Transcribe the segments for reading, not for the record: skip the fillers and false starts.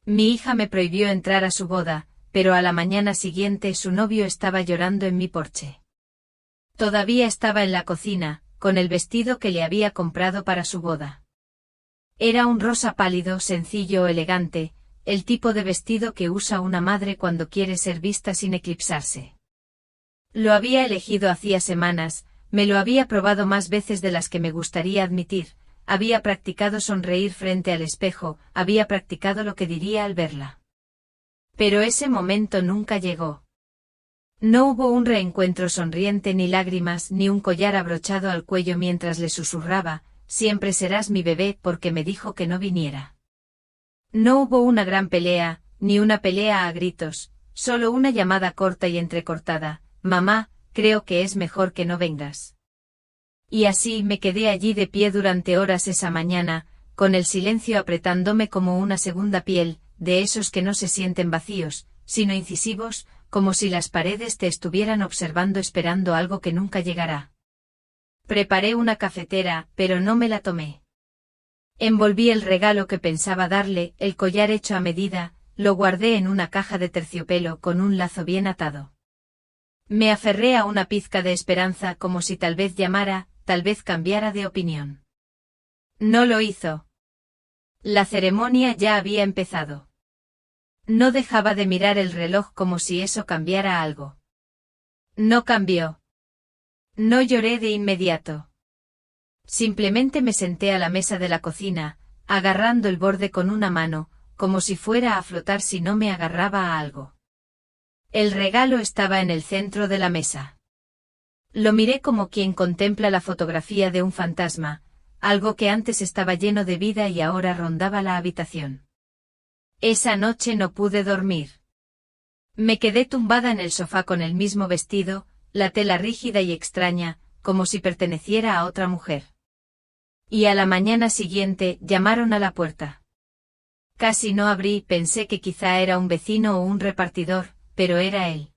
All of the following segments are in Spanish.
Mi hija me prohibió entrar a su boda, pero a la mañana siguiente su novio estaba llorando en mi porche. Todavía estaba en la cocina, con el vestido que le había comprado para su boda. Era un rosa pálido, sencillo, elegante, el tipo de vestido que usa una madre cuando quiere ser vista sin eclipsarse. Lo había elegido hacía semanas, me lo había probado más veces de las que me gustaría admitir, había practicado sonreír frente al espejo, había practicado lo que diría al verla. Pero ese momento nunca llegó. No hubo un reencuentro sonriente, ni lágrimas, ni un collar abrochado al cuello mientras le susurraba, siempre serás mi bebé, porque me dijo que no viniera. No hubo una gran pelea, ni una pelea a gritos, solo una llamada corta y entrecortada: mamá, creo que es mejor que no vengas. Y así me quedé allí de pie durante horas esa mañana, con el silencio apretándome como una segunda piel, de esos que no se sienten vacíos, sino incisivos, como si las paredes te estuvieran observando esperando algo que nunca llegará. Preparé una cafetera, pero no me la tomé. Envolví el regalo que pensaba darle, el collar hecho a medida, lo guardé en una caja de terciopelo con un lazo bien atado. Me aferré a una pizca de esperanza como si tal vez llamara, tal vez cambiara de opinión. No lo hizo. La ceremonia ya había empezado. No dejaba de mirar el reloj como si eso cambiara algo. No cambió. No lloré de inmediato. Simplemente me senté a la mesa de la cocina, agarrando el borde con una mano, como si fuera a flotar si no me agarraba a algo. El regalo estaba en el centro de la mesa. Lo miré como quien contempla la fotografía de un fantasma, algo que antes estaba lleno de vida y ahora rondaba la habitación. Esa noche no pude dormir. Me quedé tumbada en el sofá con el mismo vestido, la tela rígida y extraña, como si perteneciera a otra mujer. Y a la mañana siguiente llamaron a la puerta. Casi no abrí, pensé que quizá era un vecino o un repartidor, pero era él.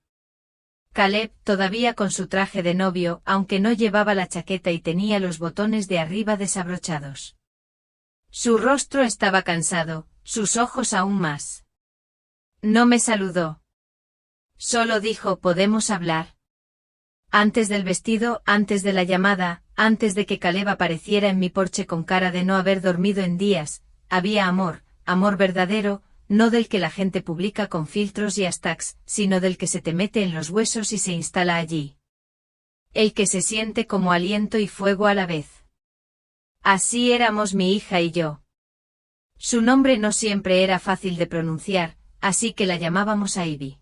Caleb, todavía con su traje de novio, aunque no llevaba la chaqueta y tenía los botones de arriba desabrochados. Su rostro estaba cansado, sus ojos aún más. No me saludó. Solo dijo: ¿podemos hablar? Antes del vestido, antes de la llamada, antes de que Caleb apareciera en mi porche con cara de no haber dormido en días, había amor, amor verdadero, no del que la gente publica con filtros y hashtags, sino del que se te mete en los huesos y se instala allí. El que se siente como aliento y fuego a la vez. Así éramos mi hija y yo. Su nombre no siempre era fácil de pronunciar, así que la llamábamos Ivy.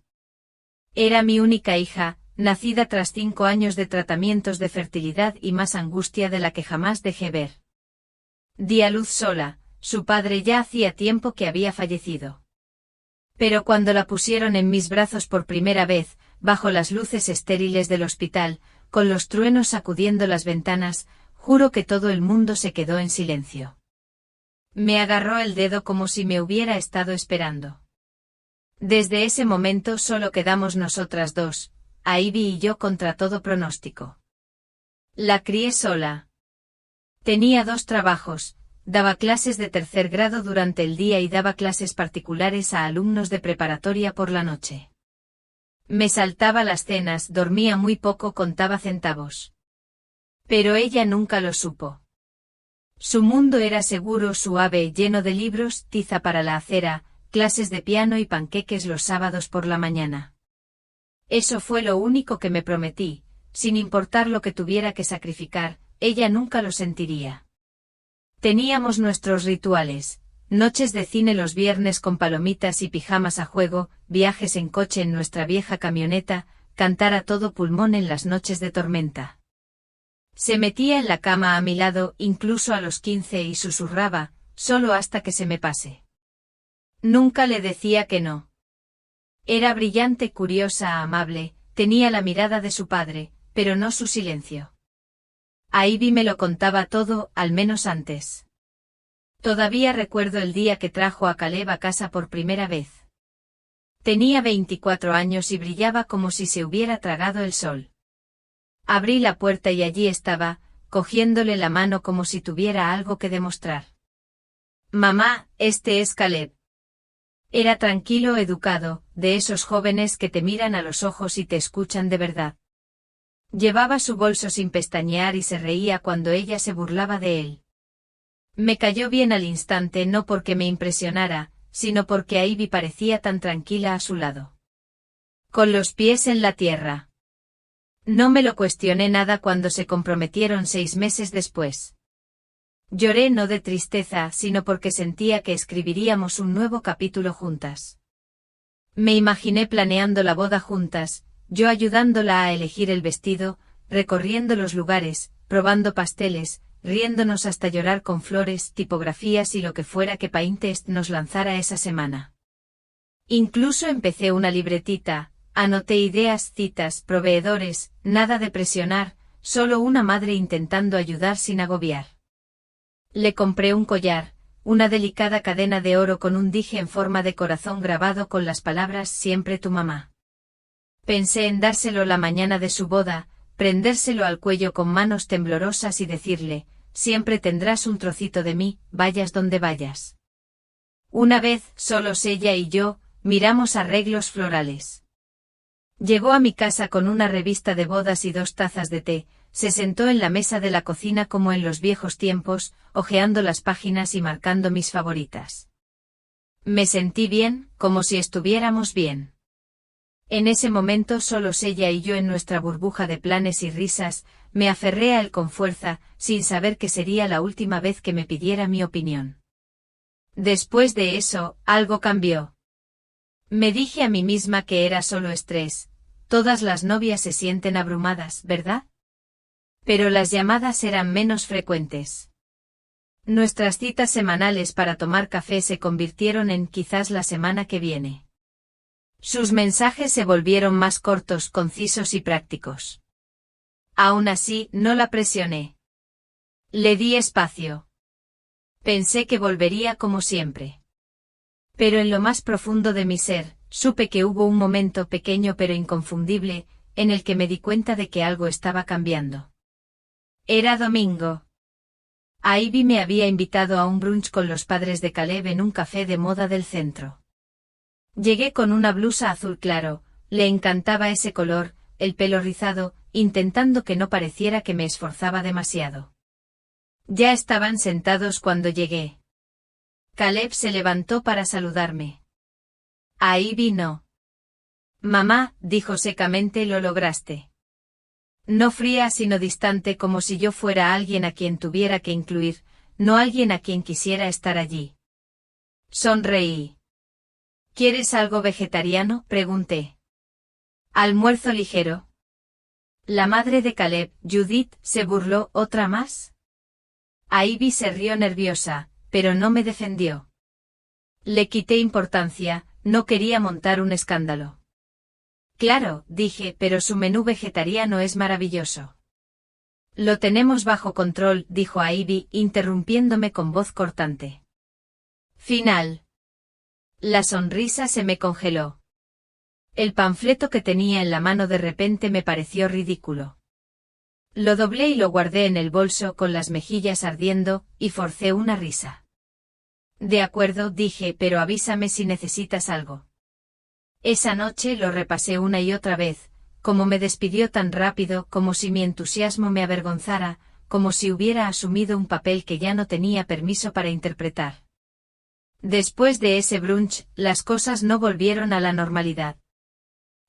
Era mi única hija, nacida tras 5 años de tratamientos de fertilidad y más angustia de la que jamás dejé ver. Di a luz sola, su padre ya hacía tiempo que había fallecido. Pero cuando la pusieron en mis brazos por primera vez, bajo las luces estériles del hospital, con los truenos sacudiendo las ventanas, juro que todo el mundo se quedó en silencio. Me agarró el dedo como si me hubiera estado esperando. Desde ese momento solo quedamos nosotras dos, Ivy y yo, contra todo pronóstico. La crié sola. Tenía 2 trabajos, daba clases de 3er grado durante el día y daba clases particulares a alumnos de preparatoria por la noche. Me saltaba las cenas, dormía muy poco, contaba centavos. Pero ella nunca lo supo. Su mundo era seguro, suave, lleno de libros, tiza para la acera, clases de piano y panqueques los sábados por la mañana. Eso fue lo único que me prometí, sin importar lo que tuviera que sacrificar, ella nunca lo sentiría. Teníamos nuestros rituales, noches de cine los viernes con palomitas y pijamas a juego, viajes en coche en nuestra vieja camioneta, cantar a todo pulmón en las noches de tormenta. Se metía en la cama a mi lado, incluso a los 15, y susurraba: solo hasta que se me pase. Nunca le decía que no. Era brillante, curiosa, amable, tenía la mirada de su padre, pero no su silencio. Ivy me lo contaba todo, al menos antes. Todavía recuerdo el día que trajo a Caleb a casa por primera vez. Tenía 24 años y brillaba como si se hubiera tragado el sol. Abrí la puerta y allí estaba, cogiéndole la mano como si tuviera algo que demostrar. Mamá, este es Caleb. Era tranquilo, educado, de esos jóvenes que te miran a los ojos y te escuchan de verdad. Llevaba su bolso sin pestañear y se reía cuando ella se burlaba de él. Me cayó bien al instante, no porque me impresionara, sino porque Ivy parecía tan tranquila a su lado. Con los pies en la tierra. No me lo cuestioné nada cuando se comprometieron 6 meses después. Lloré no de tristeza, sino porque sentía que escribiríamos un nuevo capítulo juntas. Me imaginé planeando la boda juntas, yo ayudándola a elegir el vestido, recorriendo los lugares, probando pasteles, riéndonos hasta llorar con flores, tipografías y lo que fuera que Pinterest nos lanzara esa semana. Incluso empecé una libretita, anoté ideas, citas, proveedores, nada de presionar, solo una madre intentando ayudar sin agobiar. Le compré un collar, una delicada cadena de oro con un dije en forma de corazón grabado con las palabras siempre tu mamá. Pensé en dárselo la mañana de su boda, prendérselo al cuello con manos temblorosas y decirle, siempre tendrás un trocito de mí, vayas donde vayas. Una vez, solos ella y yo, miramos arreglos florales. Llegó a mi casa con una revista de bodas y 2 tazas de té, se sentó en la mesa de la cocina como en los viejos tiempos, hojeando las páginas y marcando mis favoritas. Me sentí bien, como si estuviéramos bien. En ese momento solos ella y yo en nuestra burbuja de planes y risas, me aferré a él con fuerza, sin saber que sería la última vez que me pidiera mi opinión. Después de eso, algo cambió. Me dije a mí misma que era solo estrés, todas las novias se sienten abrumadas, ¿verdad? Pero las llamadas eran menos frecuentes. Nuestras citas semanales para tomar café se convirtieron en quizás la semana que viene. Sus mensajes se volvieron más cortos, concisos y prácticos. Aún así, no la presioné. Le di espacio. Pensé que volvería como siempre. Pero en lo más profundo de mi ser, supe que hubo un momento pequeño pero inconfundible, en el que me di cuenta de que algo estaba cambiando. Era domingo. Ivy me había invitado a un brunch con los padres de Caleb en un café de moda del centro. Llegué con una blusa azul claro, le encantaba ese color, el pelo rizado, intentando que no pareciera que me esforzaba demasiado. Ya estaban sentados cuando llegué. Caleb se levantó para saludarme. Ivy no. Mamá, dijo secamente, lo lograste. No fría sino distante, como si yo fuera alguien a quien tuviera que incluir, no alguien a quien quisiera estar allí. Sonreí. ¿Quieres algo vegetariano?, pregunté. Almuerzo ligero. La madre de Caleb, Judith, se burló. ¿Otra más? Ivy se rió nerviosa, pero no me defendió. Le quité importancia, no quería montar un escándalo. Claro, dije, pero su menú vegetariano es maravilloso. Lo tenemos bajo control, dijo Ivy, interrumpiéndome con voz cortante. Final. La sonrisa se me congeló. El panfleto que tenía en la mano de repente me pareció ridículo. Lo doblé y lo guardé en el bolso con las mejillas ardiendo, y forcé una risa. De acuerdo, dije, pero avísame si necesitas algo. Esa noche lo repasé una y otra vez, como me despidió tan rápido, como si mi entusiasmo me avergonzara, como si hubiera asumido un papel que ya no tenía permiso para interpretar. Después de ese brunch, las cosas no volvieron a la normalidad.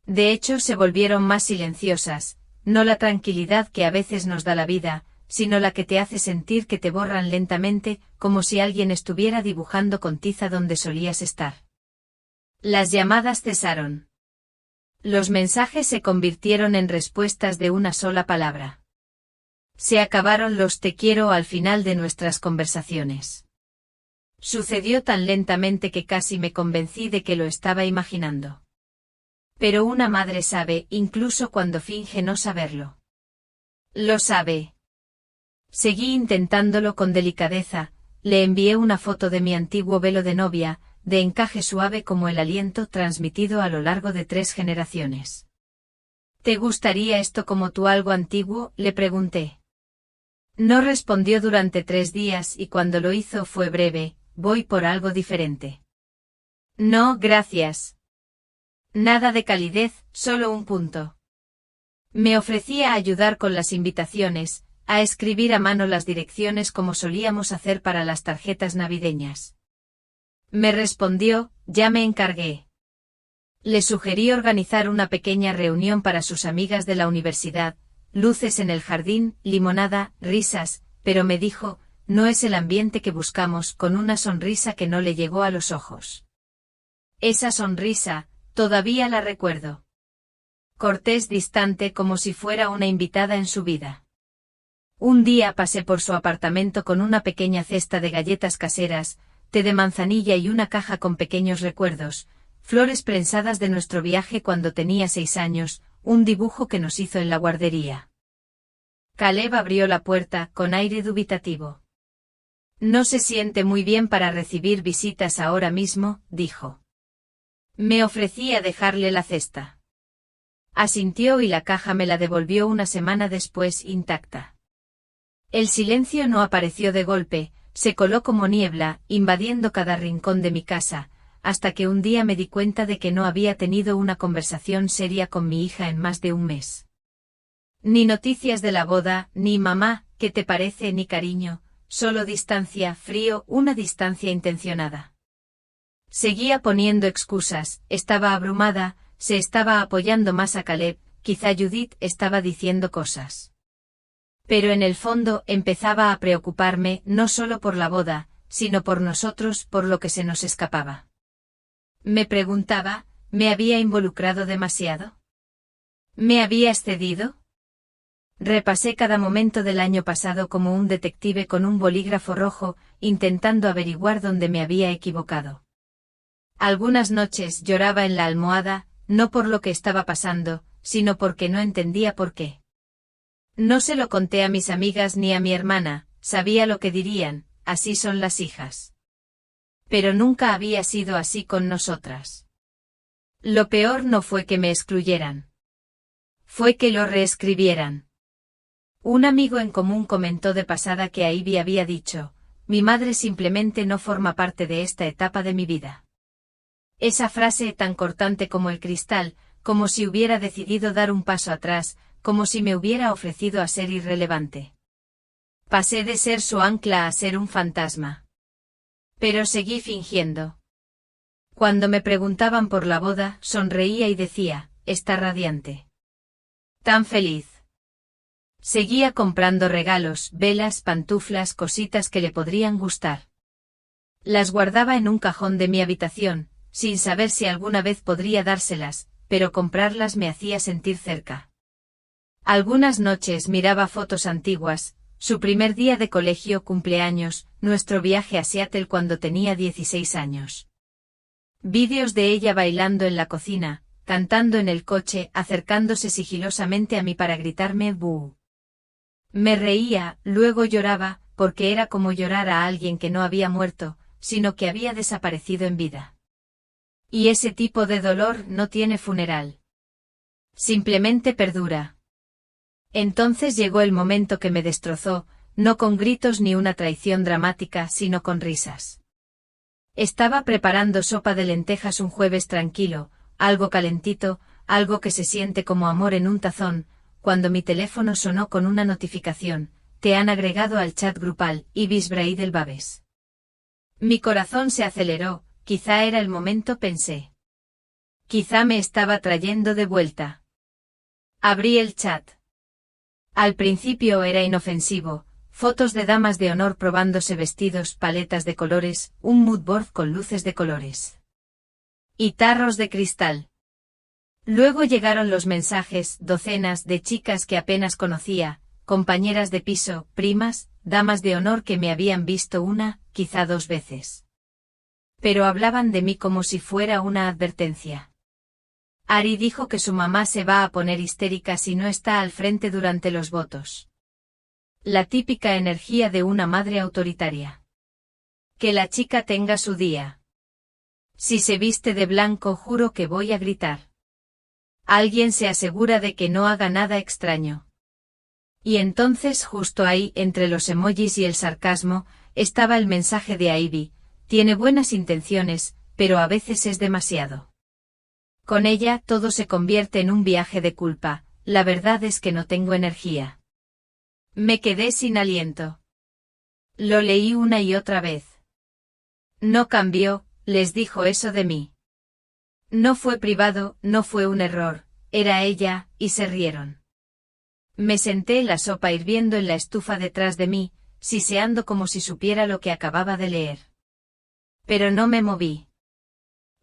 De hecho, se volvieron más silenciosas, no la tranquilidad que a veces nos da la vida, sino la que te hace sentir que te borran lentamente, como si alguien estuviera dibujando con tiza donde solías estar. Las llamadas cesaron. Los mensajes se convirtieron en respuestas de una sola palabra. Se acabaron los te quiero al final de nuestras conversaciones. Sucedió tan lentamente que casi me convencí de que lo estaba imaginando. Pero una madre sabe, incluso cuando finge no saberlo. Lo sabe. Seguí intentándolo con delicadeza, le envié una foto de mi antiguo velo de novia, de encaje suave como el aliento transmitido a lo largo de 3 generaciones. ¿Te gustaría esto como tu algo antiguo?, le pregunté. No respondió durante 3 días y cuando lo hizo fue breve, voy por algo diferente. No, gracias. Nada de calidez, solo un punto. Me ofrecía a ayudar con las invitaciones, a escribir a mano las direcciones como solíamos hacer para las tarjetas navideñas. Me respondió, ya me encargué. Le sugerí organizar una pequeña reunión para sus amigas de la universidad, luces en el jardín, limonada, risas, pero me dijo, no es el ambiente que buscamos, con una sonrisa que no le llegó a los ojos. Esa sonrisa, todavía la recuerdo. Cortés, distante, como si fuera una invitada en su vida. Un día pasé por su apartamento con una pequeña cesta de galletas caseras, té de manzanilla y una caja con pequeños recuerdos, flores prensadas de nuestro viaje cuando tenía 6 años, un dibujo que nos hizo en la guardería. Caleb abrió la puerta, con aire dubitativo. No se siente muy bien para recibir visitas ahora mismo, dijo. Me ofrecí a dejarle la cesta. Asintió y la caja me la devolvió una semana después intacta. El silencio no apareció de golpe, se coló como niebla, invadiendo cada rincón de mi casa, hasta que un día me di cuenta de que no había tenido una conversación seria con mi hija en más de un mes. Ni noticias de la boda, ni mamá, ¿qué te parece? Ni cariño, solo distancia, frío, una distancia intencionada. Seguía poniendo excusas, estaba abrumada, se estaba apoyando más a Caleb, quizá Judith estaba diciendo cosas. Pero en el fondo empezaba a preocuparme no solo por la boda, sino por nosotros, por lo que se nos escapaba. Me preguntaba, ¿me había involucrado demasiado? ¿Me había excedido? Repasé cada momento del año pasado como un detective con un bolígrafo rojo, intentando averiguar dónde me había equivocado. Algunas noches lloraba en la almohada, no por lo que estaba pasando, sino porque no entendía por qué. No se lo conté a mis amigas ni a mi hermana, sabía lo que dirían, así son las hijas. Pero nunca había sido así con nosotras. Lo peor no fue que me excluyeran. Fue que lo reescribieran. Un amigo en común comentó de pasada que Ivy había dicho, mi madre simplemente no forma parte de esta etapa de mi vida. Esa frase tan cortante como el cristal, como si hubiera decidido dar un paso atrás, como si me hubiera ofrecido a ser irrelevante. Pasé de ser su ancla a ser un fantasma. Pero seguí fingiendo. Cuando me preguntaban por la boda, sonreía y decía, está radiante. Tan feliz. Seguía comprando regalos, velas, pantuflas, cositas que le podrían gustar. Las guardaba en un cajón de mi habitación, sin saber si alguna vez podría dárselas, pero comprarlas me hacía sentir cerca. Algunas noches miraba fotos antiguas, su primer día de colegio, cumpleaños, nuestro viaje a Seattle cuando tenía 16 años. Vídeos de ella bailando en la cocina, cantando en el coche, acercándose sigilosamente a mí para gritarme "bú". Me reía, luego lloraba, porque era como llorar a alguien que no había muerto, sino que había desaparecido en vida. Y ese tipo de dolor no tiene funeral. Simplemente perdura. Entonces llegó el momento que me destrozó, no con gritos ni una traición dramática, sino con risas. Estaba preparando sopa de lentejas un jueves tranquilo, algo calentito, algo que se siente como amor en un tazón, cuando mi teléfono sonó con una notificación, te han agregado al chat grupal, Ibis Braidel Babes. Mi corazón se aceleró, quizá era el momento, pensé. Quizá me estaba trayendo de vuelta. Abrí el chat. Al principio era inofensivo, fotos de damas de honor probándose vestidos, paletas de colores, un mood board con luces de colores. Y tarros de cristal. Luego llegaron los mensajes, docenas de chicas que apenas conocía, compañeras de piso, primas, damas de honor que me habían visto una, quizá 2 veces. Pero hablaban de mí como si fuera una advertencia. Ari dijo que su mamá se va a poner histérica si no está al frente durante los votos. La típica energía de una madre autoritaria. Que la chica tenga su día. Si se viste de blanco, juro que voy a gritar. Alguien se asegura de que no haga nada extraño. Y entonces justo ahí, entre los emojis y el sarcasmo, estaba el mensaje de Ivy, tiene buenas intenciones, pero a veces es demasiado. Con ella todo se convierte en un viaje de culpa, la verdad es que no tengo energía. Me quedé sin aliento. Lo leí una y otra vez. No cambió, les dijo eso de mí. No fue privado, no fue un error, era ella, y se rieron. Me senté en la sopa hirviendo en la estufa detrás de mí, siseando como si supiera lo que acababa de leer. Pero no me moví.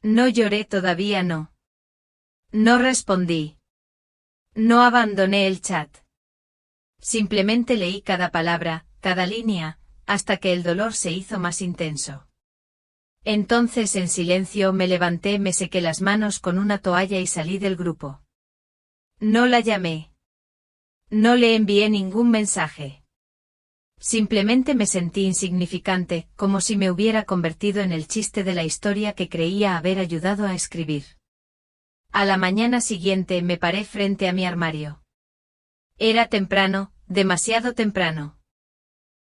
No lloré todavía no. No respondí. No abandoné el chat. Simplemente leí cada palabra, cada línea, hasta que el dolor se hizo más intenso. Entonces en silencio me levanté, me sequé las manos con una toalla y salí del grupo. No la llamé. No le envié ningún mensaje. Simplemente me sentí insignificante, como si me hubiera convertido en el chiste de la historia que creía haber ayudado a escribir. A la mañana siguiente me paré frente a mi armario. Era temprano, demasiado temprano.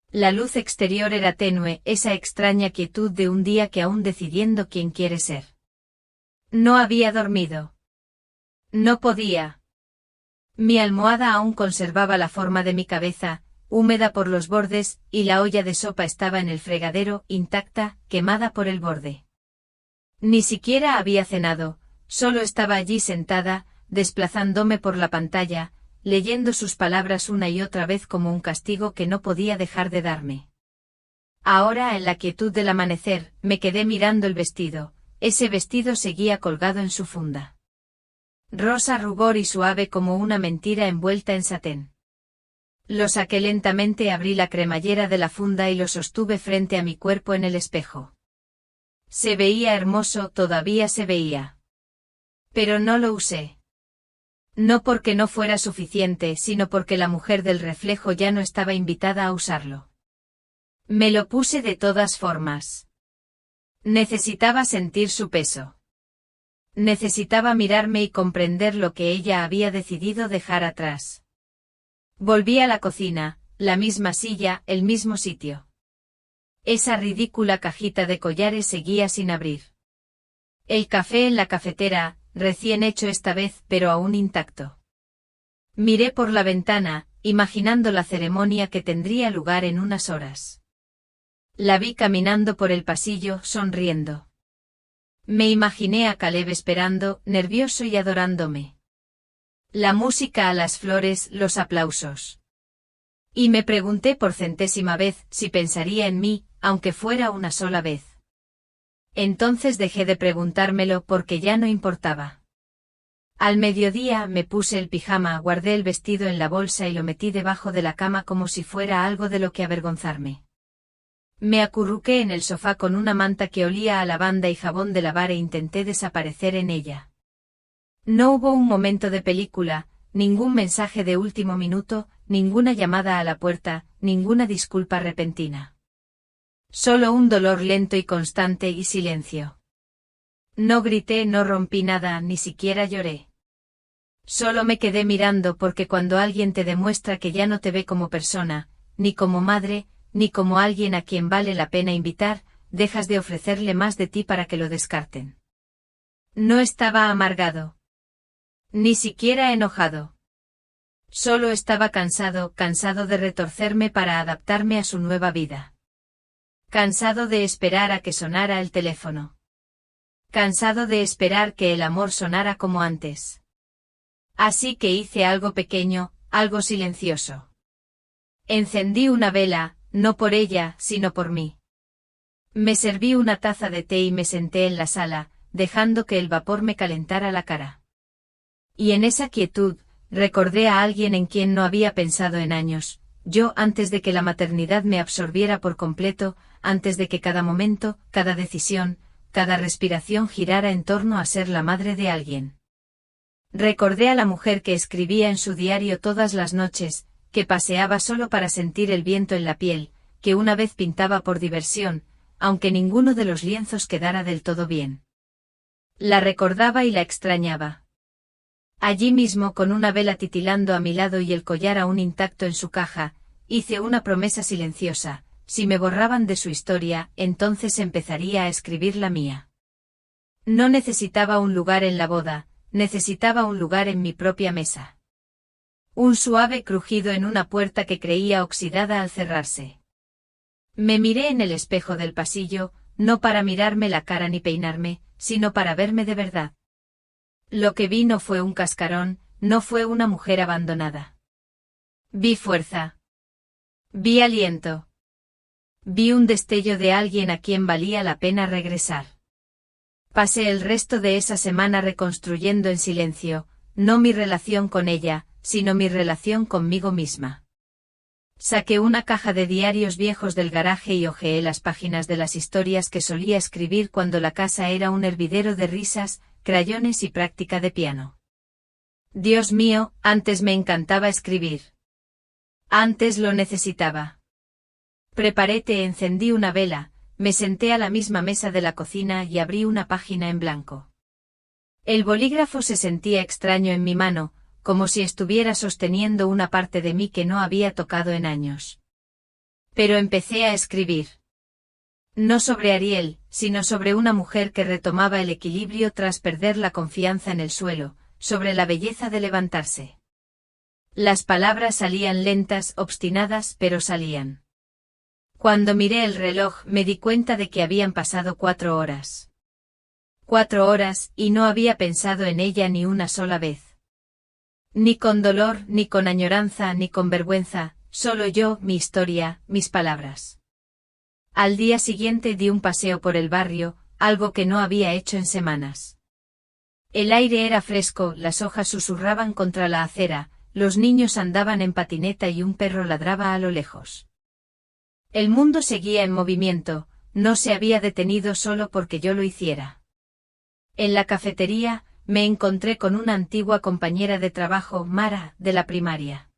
La luz exterior era tenue, esa extraña quietud de un día que aún decidiendo quién quiere ser. No había dormido. No podía. Mi almohada aún conservaba la forma de mi cabeza, húmeda por los bordes, y la olla de sopa estaba en el fregadero, intacta, quemada por el borde. Ni siquiera había cenado, solo estaba allí sentada, desplazándome por la pantalla, leyendo sus palabras una y otra vez como un castigo que no podía dejar de darme. Ahora, en la quietud del amanecer, me quedé mirando el vestido, ese vestido seguía colgado en su funda. Rosa rubor y suave como una mentira envuelta en satén. Lo saqué lentamente, abrí la cremallera de la funda y lo sostuve frente a mi cuerpo en el espejo. Se veía hermoso, todavía se veía. Pero no lo usé. No porque no fuera suficiente, sino porque la mujer del reflejo ya no estaba invitada a usarlo. Me lo puse de todas formas. Necesitaba sentir su peso. Necesitaba mirarme y comprender lo que ella había decidido dejar atrás. Volví a la cocina, la misma silla, el mismo sitio. Esa ridícula cajita de collares seguía sin abrir. El café en la cafetera, recién hecho esta vez, pero aún intacto. Miré por la ventana, imaginando la ceremonia que tendría lugar en unas horas. La vi caminando por el pasillo, sonriendo. Me imaginé a Caleb esperando, nervioso y adorándome. La música a las flores, los aplausos. Y me pregunté por centésima vez si pensaría en mí, aunque fuera una sola vez. Entonces dejé de preguntármelo porque ya no importaba. Al mediodía me puse el pijama, guardé el vestido en la bolsa y lo metí debajo de la cama como si fuera algo de lo que avergonzarme. Me acurruqué en el sofá con una manta que olía a lavanda y jabón de lavar e intenté desaparecer en ella. No hubo un momento de película, ningún mensaje de último minuto, ninguna llamada a la puerta, ninguna disculpa repentina. Solo un dolor lento y constante y silencio. No grité, no rompí nada, ni siquiera lloré. Solo me quedé mirando porque cuando alguien te demuestra que ya no te ve como persona, ni como madre, ni como alguien a quien vale la pena invitar, dejas de ofrecerle más de ti para que lo descarten. No estaba amargado. Ni siquiera enojado. Solo estaba cansado, cansado de retorcerme para adaptarme a su nueva vida. Cansado de esperar a que sonara el teléfono. Cansado de esperar que el amor sonara como antes. Así que hice algo pequeño, algo silencioso. Encendí una vela, no por ella, sino por mí. Me serví una taza de té y me senté en la sala, dejando que el vapor me calentara la cara. Y en esa quietud, recordé a alguien en quien no había pensado en años, yo antes de que la maternidad me absorbiera por completo, antes de que cada momento, cada decisión, cada respiración girara en torno a ser la madre de alguien. Recordé a la mujer que escribía en su diario todas las noches, que paseaba solo para sentir el viento en la piel, que una vez pintaba por diversión, aunque ninguno de los lienzos quedara del todo bien. La recordaba y la extrañaba. Allí mismo, con una vela titilando a mi lado y el collar aún intacto en su caja, hice una promesa silenciosa: si me borraban de su historia, entonces empezaría a escribir la mía. No necesitaba un lugar en la boda, necesitaba un lugar en mi propia mesa. Un suave crujido en una puerta que creía oxidada al cerrarse. Me miré en el espejo del pasillo, no para mirarme la cara ni peinarme, sino para verme de verdad. Lo que vi no fue un cascarón, no fue una mujer abandonada. Vi fuerza. Vi aliento. Vi un destello de alguien a quien valía la pena regresar. Pasé el resto de esa semana reconstruyendo en silencio, no mi relación con ella, sino mi relación conmigo misma. Saqué una caja de diarios viejos del garaje y hojeé las páginas de las historias que solía escribir cuando la casa era un hervidero de risas, crayones y práctica de piano. Dios mío, antes me encantaba escribir. Antes lo necesitaba. Preparé té, encendí una vela, me senté a la misma mesa de la cocina y abrí una página en blanco. El bolígrafo se sentía extraño en mi mano, como si estuviera sosteniendo una parte de mí que no había tocado en años. Pero empecé a escribir. No sobre Ariel, sino sobre una mujer que retomaba el equilibrio tras perder la confianza en el suelo, sobre la belleza de levantarse. Las palabras salían lentas, obstinadas, pero salían. Cuando miré el reloj me di cuenta de que habían pasado 4 horas. 4 horas, y no había pensado en ella ni una sola vez. Ni con dolor, ni con añoranza, ni con vergüenza, solo yo, mi historia, mis palabras. Al día siguiente di un paseo por el barrio, algo que no había hecho en semanas. El aire era fresco, las hojas susurraban contra la acera, los niños andaban en patineta y un perro ladraba a lo lejos. El mundo seguía en movimiento, no se había detenido solo porque yo lo hiciera. En la cafetería, me encontré con una antigua compañera de trabajo, Mara, de la primaria.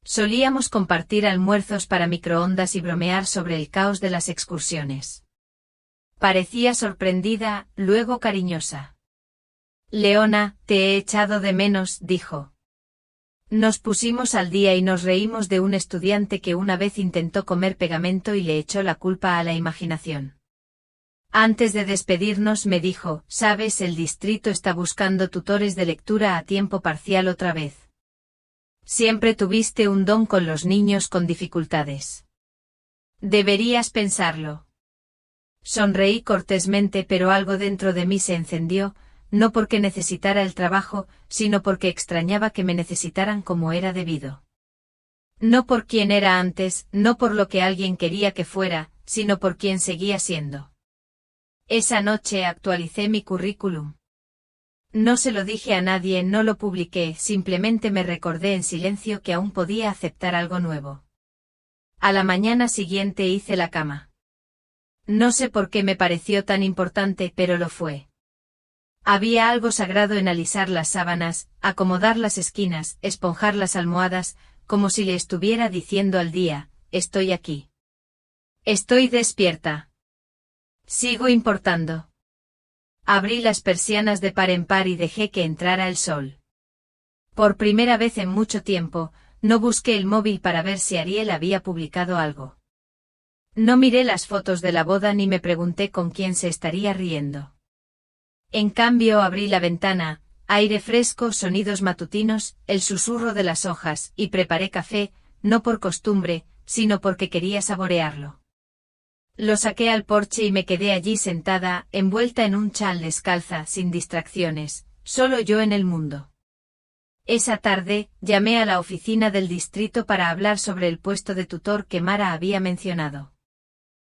Solíamos compartir almuerzos para microondas y bromear sobre el caos de las excursiones. Parecía sorprendida, luego cariñosa. Leona, te he echado de menos, dijo. Nos pusimos al día y nos reímos de un estudiante que una vez intentó comer pegamento y le echó la culpa a la imaginación. Antes de despedirnos me dijo, sabes, el distrito está buscando tutores de lectura a tiempo parcial otra vez. Siempre tuviste un don con los niños con dificultades. Deberías pensarlo. Sonreí cortésmente, pero algo dentro de mí se encendió, no porque necesitara el trabajo, sino porque extrañaba que me necesitaran como era debido. No por quién era antes, no por lo que alguien quería que fuera, sino por quién seguía siendo. Esa noche actualicé mi currículum. No se lo dije a nadie, no lo publiqué, simplemente me recordé en silencio que aún podía aceptar algo nuevo. A la mañana siguiente hice la cama. No sé por qué me pareció tan importante, pero lo fue. Había algo sagrado en alisar las sábanas, acomodar las esquinas, esponjar las almohadas, como si le estuviera diciendo al día, estoy aquí. Estoy despierta. Sigo importando. Abrí las persianas de par en par y dejé que entrara el sol. Por primera vez en mucho tiempo, no busqué el móvil para ver si Ariel había publicado algo. No miré las fotos de la boda ni me pregunté con quién se estaría riendo. En cambio abrí la ventana, aire fresco, sonidos matutinos, el susurro de las hojas, y preparé café, no por costumbre, sino porque quería saborearlo. Lo saqué al porche y me quedé allí sentada, envuelta en un chal descalza, sin distracciones, solo yo en el mundo. Esa tarde, llamé a la oficina del distrito para hablar sobre el puesto de tutor que Mara había mencionado.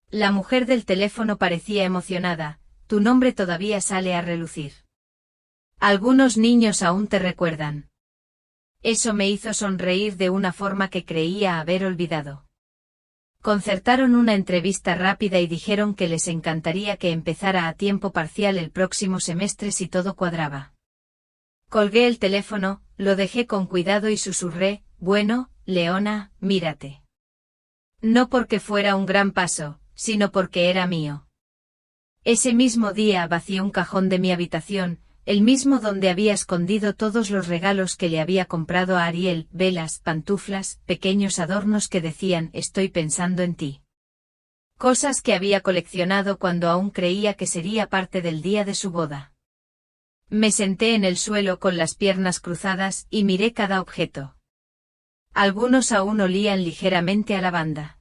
La mujer del teléfono parecía emocionada, tu nombre todavía sale a relucir. Algunos niños aún te recuerdan. Eso me hizo sonreír de una forma que creía haber olvidado. Concertaron una entrevista rápida y dijeron que les encantaría que empezara a tiempo parcial el próximo semestre si todo cuadraba. Colgué el teléfono, lo dejé con cuidado y susurré, bueno, Leona, mírate. No porque fuera un gran paso, sino porque era mío. Ese mismo día vacié un cajón de mi habitación, el mismo donde había escondido todos los regalos que le había comprado a Ariel, velas, pantuflas, pequeños adornos que decían estoy pensando en ti. Cosas que había coleccionado cuando aún creía que sería parte del día de su boda. Me senté en el suelo con las piernas cruzadas y miré cada objeto. Algunos aún olían ligeramente a lavanda.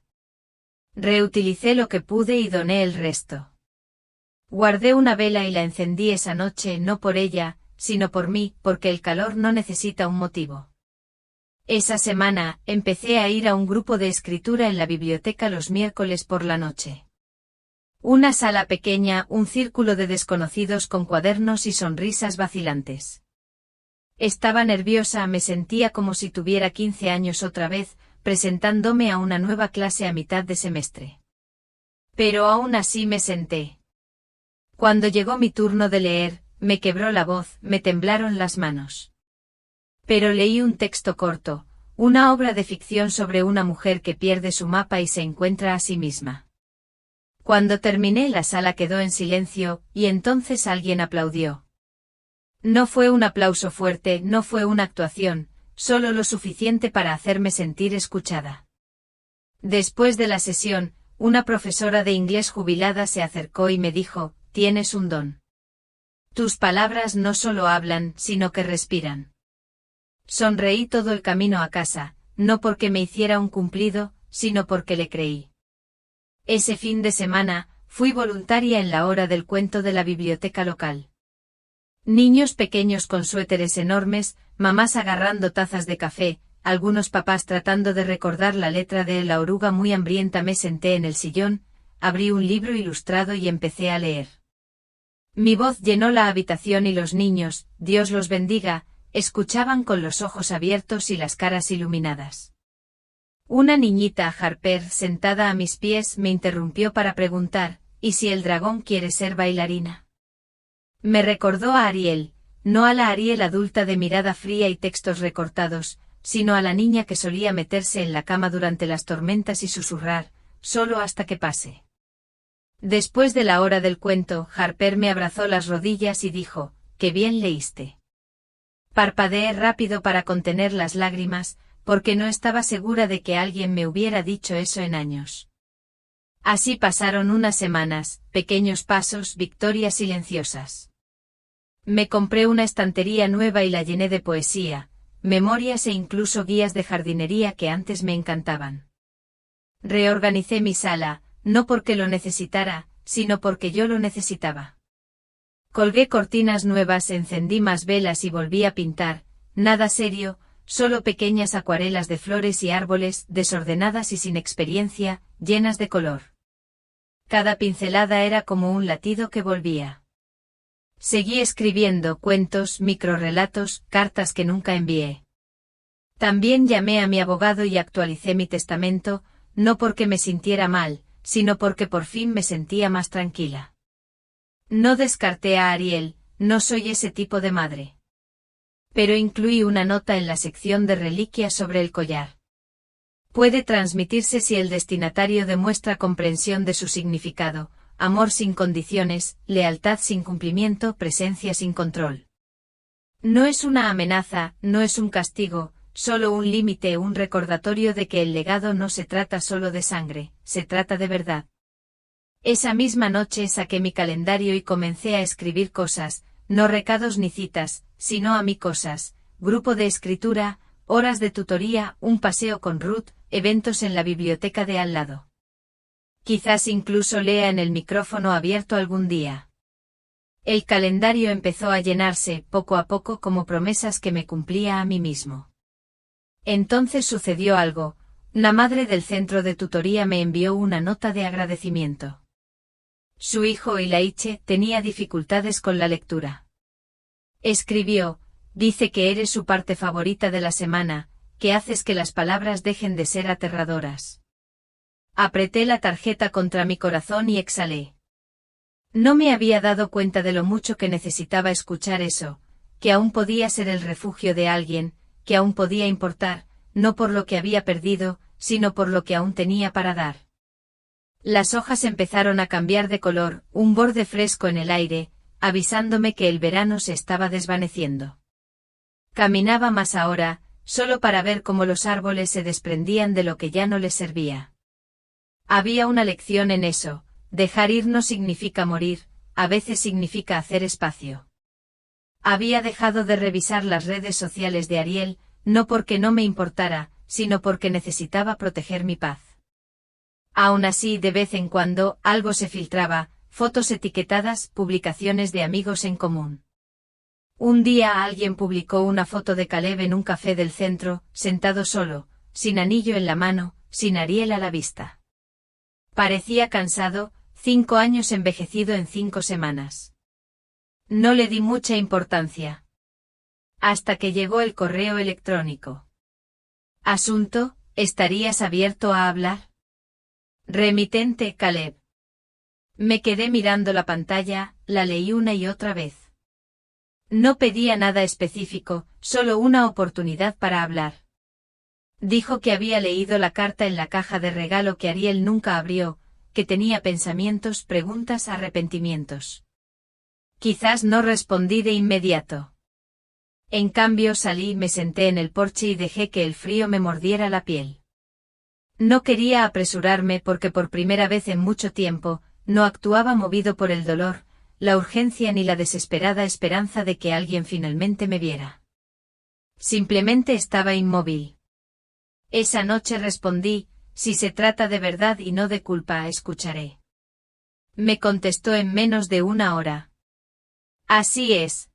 Reutilicé lo que pude y doné el resto. Guardé una vela y la encendí esa noche no por ella, sino por mí, porque el calor no necesita un motivo. Esa semana, empecé a ir a un grupo de escritura en la biblioteca los miércoles por la noche. Una sala pequeña, un círculo de desconocidos con cuadernos y sonrisas vacilantes. Estaba nerviosa, me sentía como si tuviera 15 años otra vez, presentándome a una nueva clase a mitad de semestre. Pero aún así me senté. Cuando llegó mi turno de leer, me quebró la voz, me temblaron las manos. Pero leí un texto corto, una obra de ficción sobre una mujer que pierde su mapa y se encuentra a sí misma. Cuando terminé, la sala quedó en silencio, y entonces alguien aplaudió. No fue un aplauso fuerte, no fue una actuación, solo lo suficiente para hacerme sentir escuchada. Después de la sesión, una profesora de inglés jubilada se acercó y me dijo: «Tienes un don. Tus palabras no solo hablan, sino que respiran». Sonreí todo el camino a casa, no porque me hiciera un cumplido, sino porque le creí. Ese fin de semana, fui voluntaria en la hora del cuento de la biblioteca local. Niños pequeños con suéteres enormes, mamás agarrando tazas de café, algunos papás tratando de recordar la letra de La oruga muy hambrienta. Me senté en el sillón, abrí un libro ilustrado y empecé a leer. Mi voz llenó la habitación y los niños, Dios los bendiga, escuchaban con los ojos abiertos y las caras iluminadas. Una niñita, Harper, sentada a mis pies, me interrumpió para preguntar: ¿y si el dragón quiere ser bailarina? Me recordó a Ariel, no a la Ariel adulta de mirada fría y textos recortados, sino a la niña que solía meterse en la cama durante las tormentas y susurrar: solo hasta que pase. Después de la hora del cuento, Harper me abrazó las rodillas y dijo: «Qué bien leíste». Parpadeé rápido para contener las lágrimas, porque no estaba segura de que alguien me hubiera dicho eso en años. Así pasaron unas semanas, pequeños pasos, victorias silenciosas. Me compré una estantería nueva y la llené de poesía, memorias e incluso guías de jardinería que antes me encantaban. Reorganicé mi sala, no porque lo necesitara, sino porque yo lo necesitaba. Colgué cortinas nuevas, encendí más velas y volví a pintar, nada serio, solo pequeñas acuarelas de flores y árboles, desordenadas y sin experiencia, llenas de color. Cada pincelada era como un latido que volvía. Seguí escribiendo cuentos, microrrelatos, cartas que nunca envié. También llamé a mi abogado y actualicé mi testamento, no porque me sintiera mal, sino porque por fin me sentía más tranquila. No descarté a Ariel, no soy ese tipo de madre. Pero incluí una nota en la sección de reliquias sobre el collar. Puede transmitirse si el destinatario demuestra comprensión de su significado, amor sin condiciones, lealtad sin cumplimiento, presencia sin control. No es una amenaza, no es un castigo, solo un límite, un recordatorio de que el legado no se trata solo de sangre, se trata de verdad. Esa misma noche saqué mi calendario y comencé a escribir cosas, no recados ni citas, sino a mí cosas, grupo de escritura, horas de tutoría, un paseo con Ruth, eventos en la biblioteca de al lado. Quizás incluso lea en el micrófono abierto algún día. El calendario empezó a llenarse, poco a poco, como promesas que me cumplía a mí mismo. Entonces sucedió algo, la madre del centro de tutoría me envió una nota de agradecimiento. Su hijo Ilaiche tenía dificultades con la lectura. Escribió: «Dice que eres su parte favorita de la semana, que haces que las palabras dejen de ser aterradoras». Apreté la tarjeta contra mi corazón y exhalé. No me había dado cuenta de lo mucho que necesitaba escuchar eso, que aún podía ser el refugio de alguien, que aún podía importar, no por lo que había perdido, sino por lo que aún tenía para dar. Las hojas empezaron a cambiar de color, un borde fresco en el aire, avisándome que el verano se estaba desvaneciendo. Caminaba más ahora, solo para ver cómo los árboles se desprendían de lo que ya no les servía. Había una lección en eso: dejar ir no significa morir, a veces significa hacer espacio. Había dejado de revisar las redes sociales de Ariel, no porque no me importara, sino porque necesitaba proteger mi paz. Aún así, de vez en cuando, algo se filtraba: fotos etiquetadas, publicaciones de amigos en común. Un día alguien publicó una foto de Caleb en un café del centro, sentado solo, sin anillo en la mano, sin Ariel a la vista. Parecía cansado, 5 años envejecido en 5 semanas. No le di mucha importancia. Hasta que llegó el correo electrónico. Asunto: ¿estarías abierto a hablar? Remitente: Caleb. Me quedé mirando la pantalla, la leí una y otra vez. No pedía nada específico, solo una oportunidad para hablar. Dijo que había leído la carta en la caja de regalo que Ariel nunca abrió, que tenía pensamientos, preguntas, arrepentimientos. Quizás no respondí de inmediato. En cambio salí, me senté en el porche y dejé que el frío me mordiera la piel. No quería apresurarme porque por primera vez en mucho tiempo, no actuaba movido por el dolor, la urgencia ni la desesperada esperanza de que alguien finalmente me viera. Simplemente estaba inmóvil. Esa noche respondí: si se trata de verdad y no de culpa, escucharé. Me contestó en menos de una hora. Así es.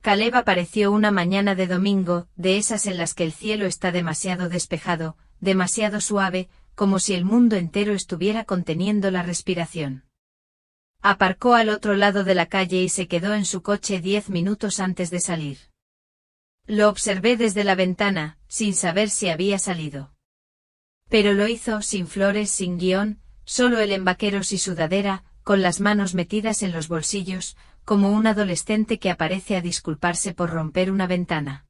Caleb apareció una mañana de domingo, de esas en las que el cielo está demasiado despejado, demasiado suave, como si el mundo entero estuviera conteniendo la respiración. Aparcó al otro lado de la calle y se quedó en su coche 10 minutos antes de salir. Lo observé desde la ventana, sin saber si había salido. Pero lo hizo, sin flores, sin guión, solo él en vaqueros y sudadera, con las manos metidas en los bolsillos, como un adolescente que aparece a disculparse por romper una ventana.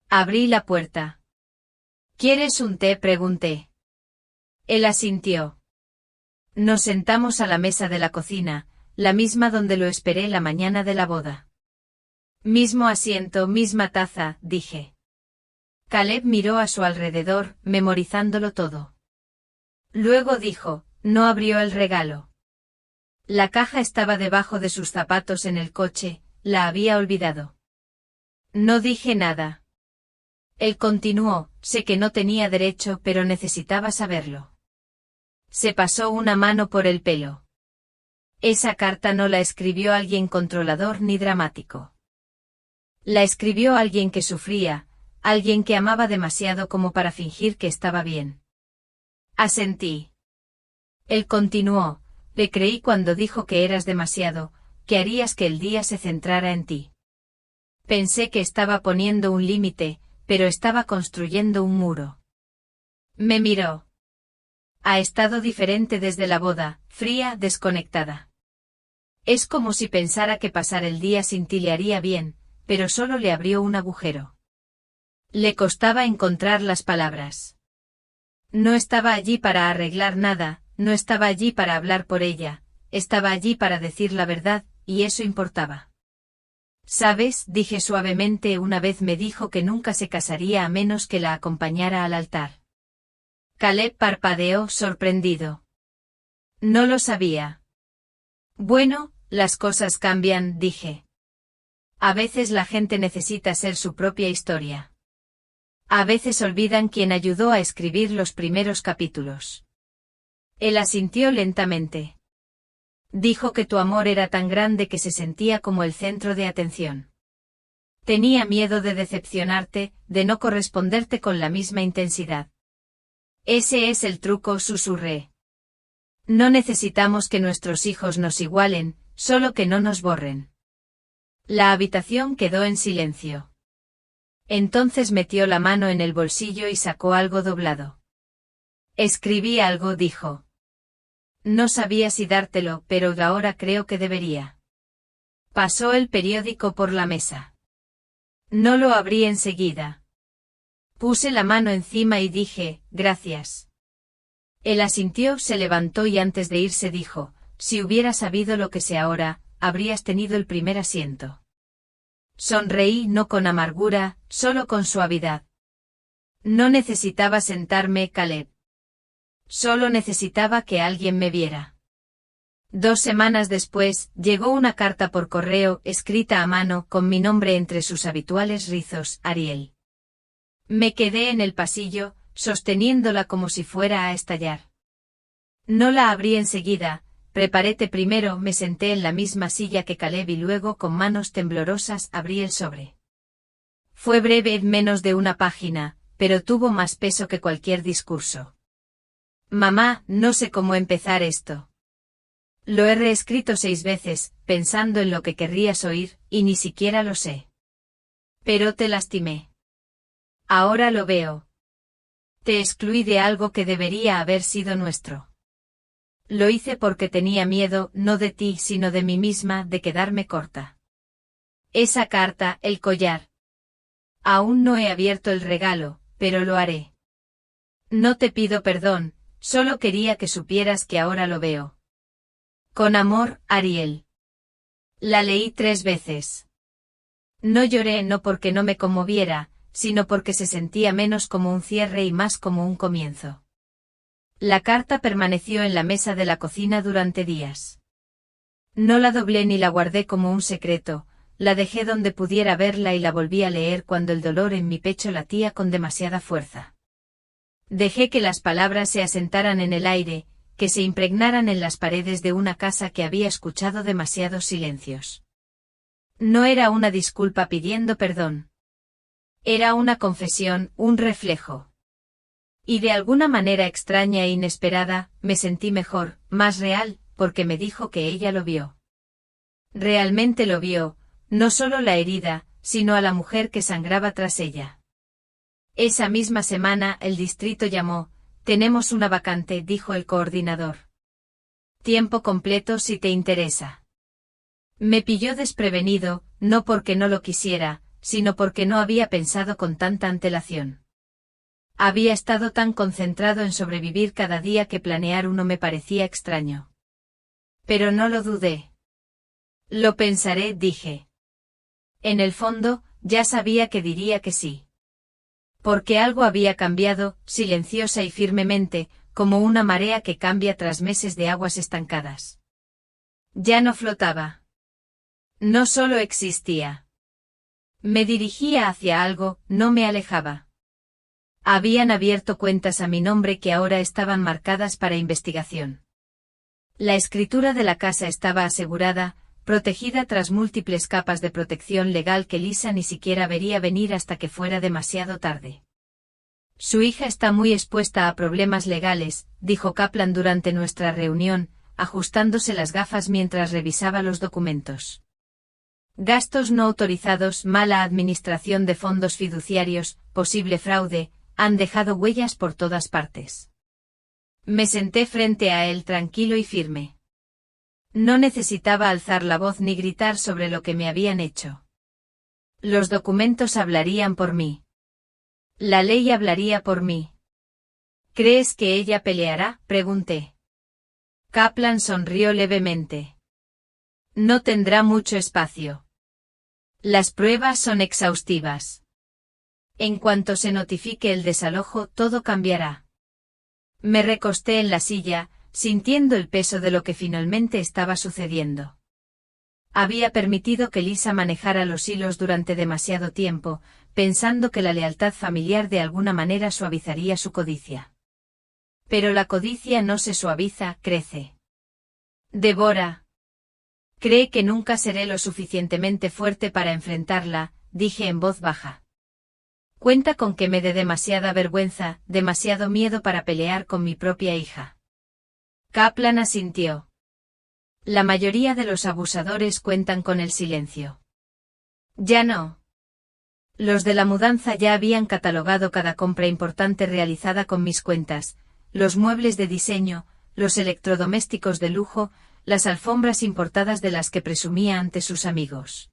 Abrí la puerta. ¿Quieres un té?, pregunté. Él asintió. Nos sentamos a la mesa de la cocina, la misma donde lo esperé la mañana de la boda. Mismo asiento, misma taza, dije. Caleb miró a su alrededor, memorizándolo todo. Luego dijo: no abrió el regalo. La caja estaba debajo de sus zapatos en el coche, la había olvidado. No dije nada. Él continuó: sé que no tenía derecho, pero necesitaba saberlo. Se pasó una mano por el pelo. Esa carta no la escribió alguien controlador ni dramático. La escribió alguien que sufría, alguien que amaba demasiado como para fingir que estaba bien. Asentí. Él continuó: le creí cuando dijo que eras demasiado, que harías que el día se centrara en ti. Pensé que estaba poniendo un límite, pero estaba construyendo un muro. Me miró. Ha estado diferente desde la boda, fría, desconectada. Es como si pensara que pasar el día sin ti le haría bien, pero solo le abrió un agujero. Le costaba encontrar las palabras. No estaba allí para arreglar nada, no estaba allí para hablar por ella, estaba allí para decir la verdad, y eso importaba. ¿Sabes?, dije suavemente. Una vez me dijo que nunca se casaría a menos que la acompañara al altar. Caleb parpadeó, sorprendido. No lo sabía. Bueno, las cosas cambian, dije. A veces la gente necesita ser su propia historia. A veces olvidan quién ayudó a escribir los primeros capítulos. Él asintió lentamente. Dijo que tu amor era tan grande que se sentía como el centro de atención. Tenía miedo de decepcionarte, de no corresponderte con la misma intensidad. Ese es el truco, susurré. No necesitamos que nuestros hijos nos igualen, solo que no nos borren. La habitación quedó en silencio. Entonces metió la mano en el bolsillo y sacó algo doblado. Escribí algo, dijo. No sabía si dártelo, pero ahora creo que debería. Pasó el periódico por la mesa. No lo abrí enseguida. Puse la mano encima y dije: gracias. Él asintió, se levantó y antes de irse dijo: si hubiera sabido lo que sé ahora, habrías tenido el primer asiento. Sonreí, no con amargura, solo con suavidad. No necesitaba sentarme, Caleb. Solo necesitaba que alguien me viera. 2 semanas después, llegó una carta por correo, escrita a mano, con mi nombre entre sus habituales rizos, Ariel. Me quedé en el pasillo, sosteniéndola como si fuera a estallar. No la abrí enseguida, preparé té primero, me senté en la misma silla que Caleb y luego con manos temblorosas abrí el sobre. Fue breve, menos de una página, pero tuvo más peso que cualquier discurso. Mamá, no sé cómo empezar esto. Lo he reescrito 6 veces, pensando en lo que querrías oír, y ni siquiera lo sé. Pero te lastimé. Ahora lo veo. Te excluí de algo que debería haber sido nuestro. Lo hice porque tenía miedo, no de ti, sino de mí misma, de quedarme corta. Esa carta, el collar. Aún no he abierto el regalo, pero lo haré. No te pido perdón, solo quería que supieras que ahora lo veo. Con amor, Ariel. La leí 3 veces. No lloré no porque no me conmoviera, sino porque se sentía menos como un cierre y más como un comienzo. La carta permaneció en la mesa de la cocina durante días. No la doblé ni la guardé como un secreto, la dejé donde pudiera verla y la volví a leer cuando el dolor en mi pecho latía con demasiada fuerza. Dejé que las palabras se asentaran en el aire, que se impregnaran en las paredes de una casa que había escuchado demasiados silencios. No era una disculpa pidiendo perdón. Era una confesión, un reflejo. Y de alguna manera extraña e inesperada, me sentí mejor, más real, porque me dijo que ella lo vio. Realmente lo vio, no solo la herida, sino a la mujer que sangraba tras ella. Esa misma semana el distrito llamó, tenemos una vacante, dijo el coordinador. Tiempo completo si te interesa. Me pilló desprevenido, no porque no lo quisiera, sino porque no había pensado con tanta antelación. Había estado tan concentrado en sobrevivir cada día que planear uno me parecía extraño. Pero no lo dudé. Lo pensaré, dije. En el fondo, ya sabía que diría que sí. Porque algo había cambiado, silenciosa y firmemente, como una marea que cambia tras meses de aguas estancadas. Ya no flotaba. No solo existía. Me dirigía hacia algo, no me alejaba. Habían abierto cuentas a mi nombre que ahora estaban marcadas para investigación. La escritura de la casa estaba asegurada, protegida tras múltiples capas de protección legal que Lisa ni siquiera vería venir hasta que fuera demasiado tarde. Su hija está muy expuesta a problemas legales, dijo Kaplan durante nuestra reunión, ajustándose las gafas mientras revisaba los documentos. Gastos no autorizados, mala administración de fondos fiduciarios, posible fraude, han dejado huellas por todas partes. Me senté frente a él tranquilo y firme. No necesitaba alzar la voz ni gritar sobre lo que me habían hecho. Los documentos hablarían por mí. La ley hablaría por mí. ¿Crees que ella peleará?, pregunté. Kaplan sonrió levemente. No tendrá mucho espacio. Las pruebas son exhaustivas. En cuanto se notifique el desalojo, todo cambiará. Me recosté en la silla, sintiendo el peso de lo que finalmente estaba sucediendo. Había permitido que Lisa manejara los hilos durante demasiado tiempo, pensando que la lealtad familiar de alguna manera suavizaría su codicia. Pero la codicia no se suaviza, crece. Devora. Cree que nunca seré lo suficientemente fuerte para enfrentarla, dije en voz baja. Cuenta con que me dé demasiada vergüenza, demasiado miedo para pelear con mi propia hija. Kaplan asintió. La mayoría de los abusadores cuentan con el silencio. Ya no. Los de la mudanza ya habían catalogado cada compra importante realizada con mis cuentas, los muebles de diseño, los electrodomésticos de lujo, las alfombras importadas de las que presumía ante sus amigos.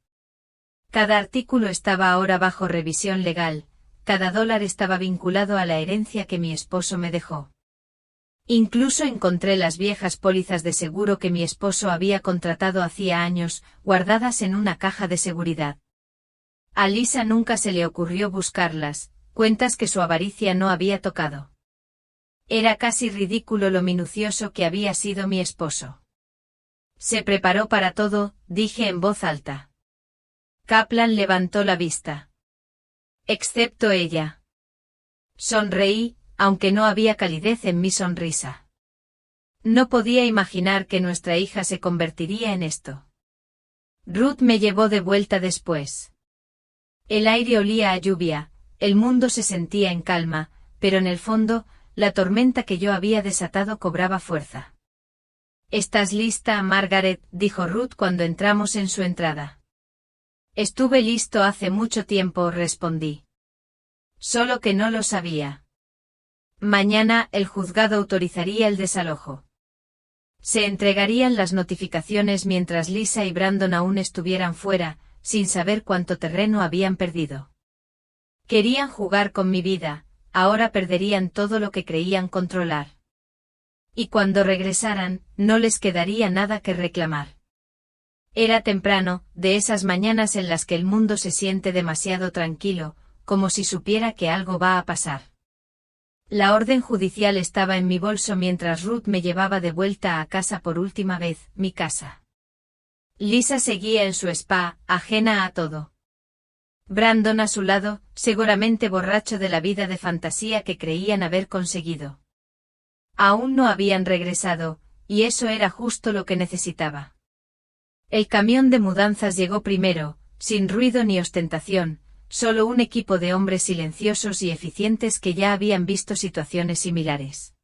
Cada artículo estaba ahora bajo revisión legal, cada dólar estaba vinculado a la herencia que mi esposo me dejó. Incluso encontré las viejas pólizas de seguro que mi esposo había contratado hacía años, guardadas en una caja de seguridad. A Lisa nunca se le ocurrió buscarlas, cuentas que su avaricia no había tocado. Era casi ridículo lo minucioso que había sido mi esposo. Se preparó para todo, dije en voz alta. Kaplan levantó la vista. Excepto ella. Sonreí, aunque no había calidez en mi sonrisa. No podía imaginar que nuestra hija se convertiría en esto. Ruth me llevó de vuelta después. El aire olía a lluvia, el mundo se sentía en calma, pero en el fondo, la tormenta que yo había desatado cobraba fuerza. ¿Estás lista, Margaret?, dijo Ruth cuando entramos en su entrada. Estuve listo hace mucho tiempo, respondí. Solo que no lo sabía. Mañana el juzgado autorizaría el desalojo. Se entregarían las notificaciones mientras Lisa y Brandon aún estuvieran fuera, sin saber cuánto terreno habían perdido. Querían jugar con mi vida, ahora perderían todo lo que creían controlar. Y cuando regresaran, no les quedaría nada que reclamar. Era temprano, de esas mañanas en las que el mundo se siente demasiado tranquilo, como si supiera que algo va a pasar. La orden judicial estaba en mi bolso mientras Ruth me llevaba de vuelta a casa por última vez, mi casa. Lisa seguía en su spa, ajena a todo. Brandon a su lado, seguramente borracho de la vida de fantasía que creían haber conseguido. Aún no habían regresado, y eso era justo lo que necesitaba. El camión de mudanzas llegó primero, sin ruido ni ostentación, solo un equipo de hombres silenciosos y eficientes que ya habían visto situaciones similares.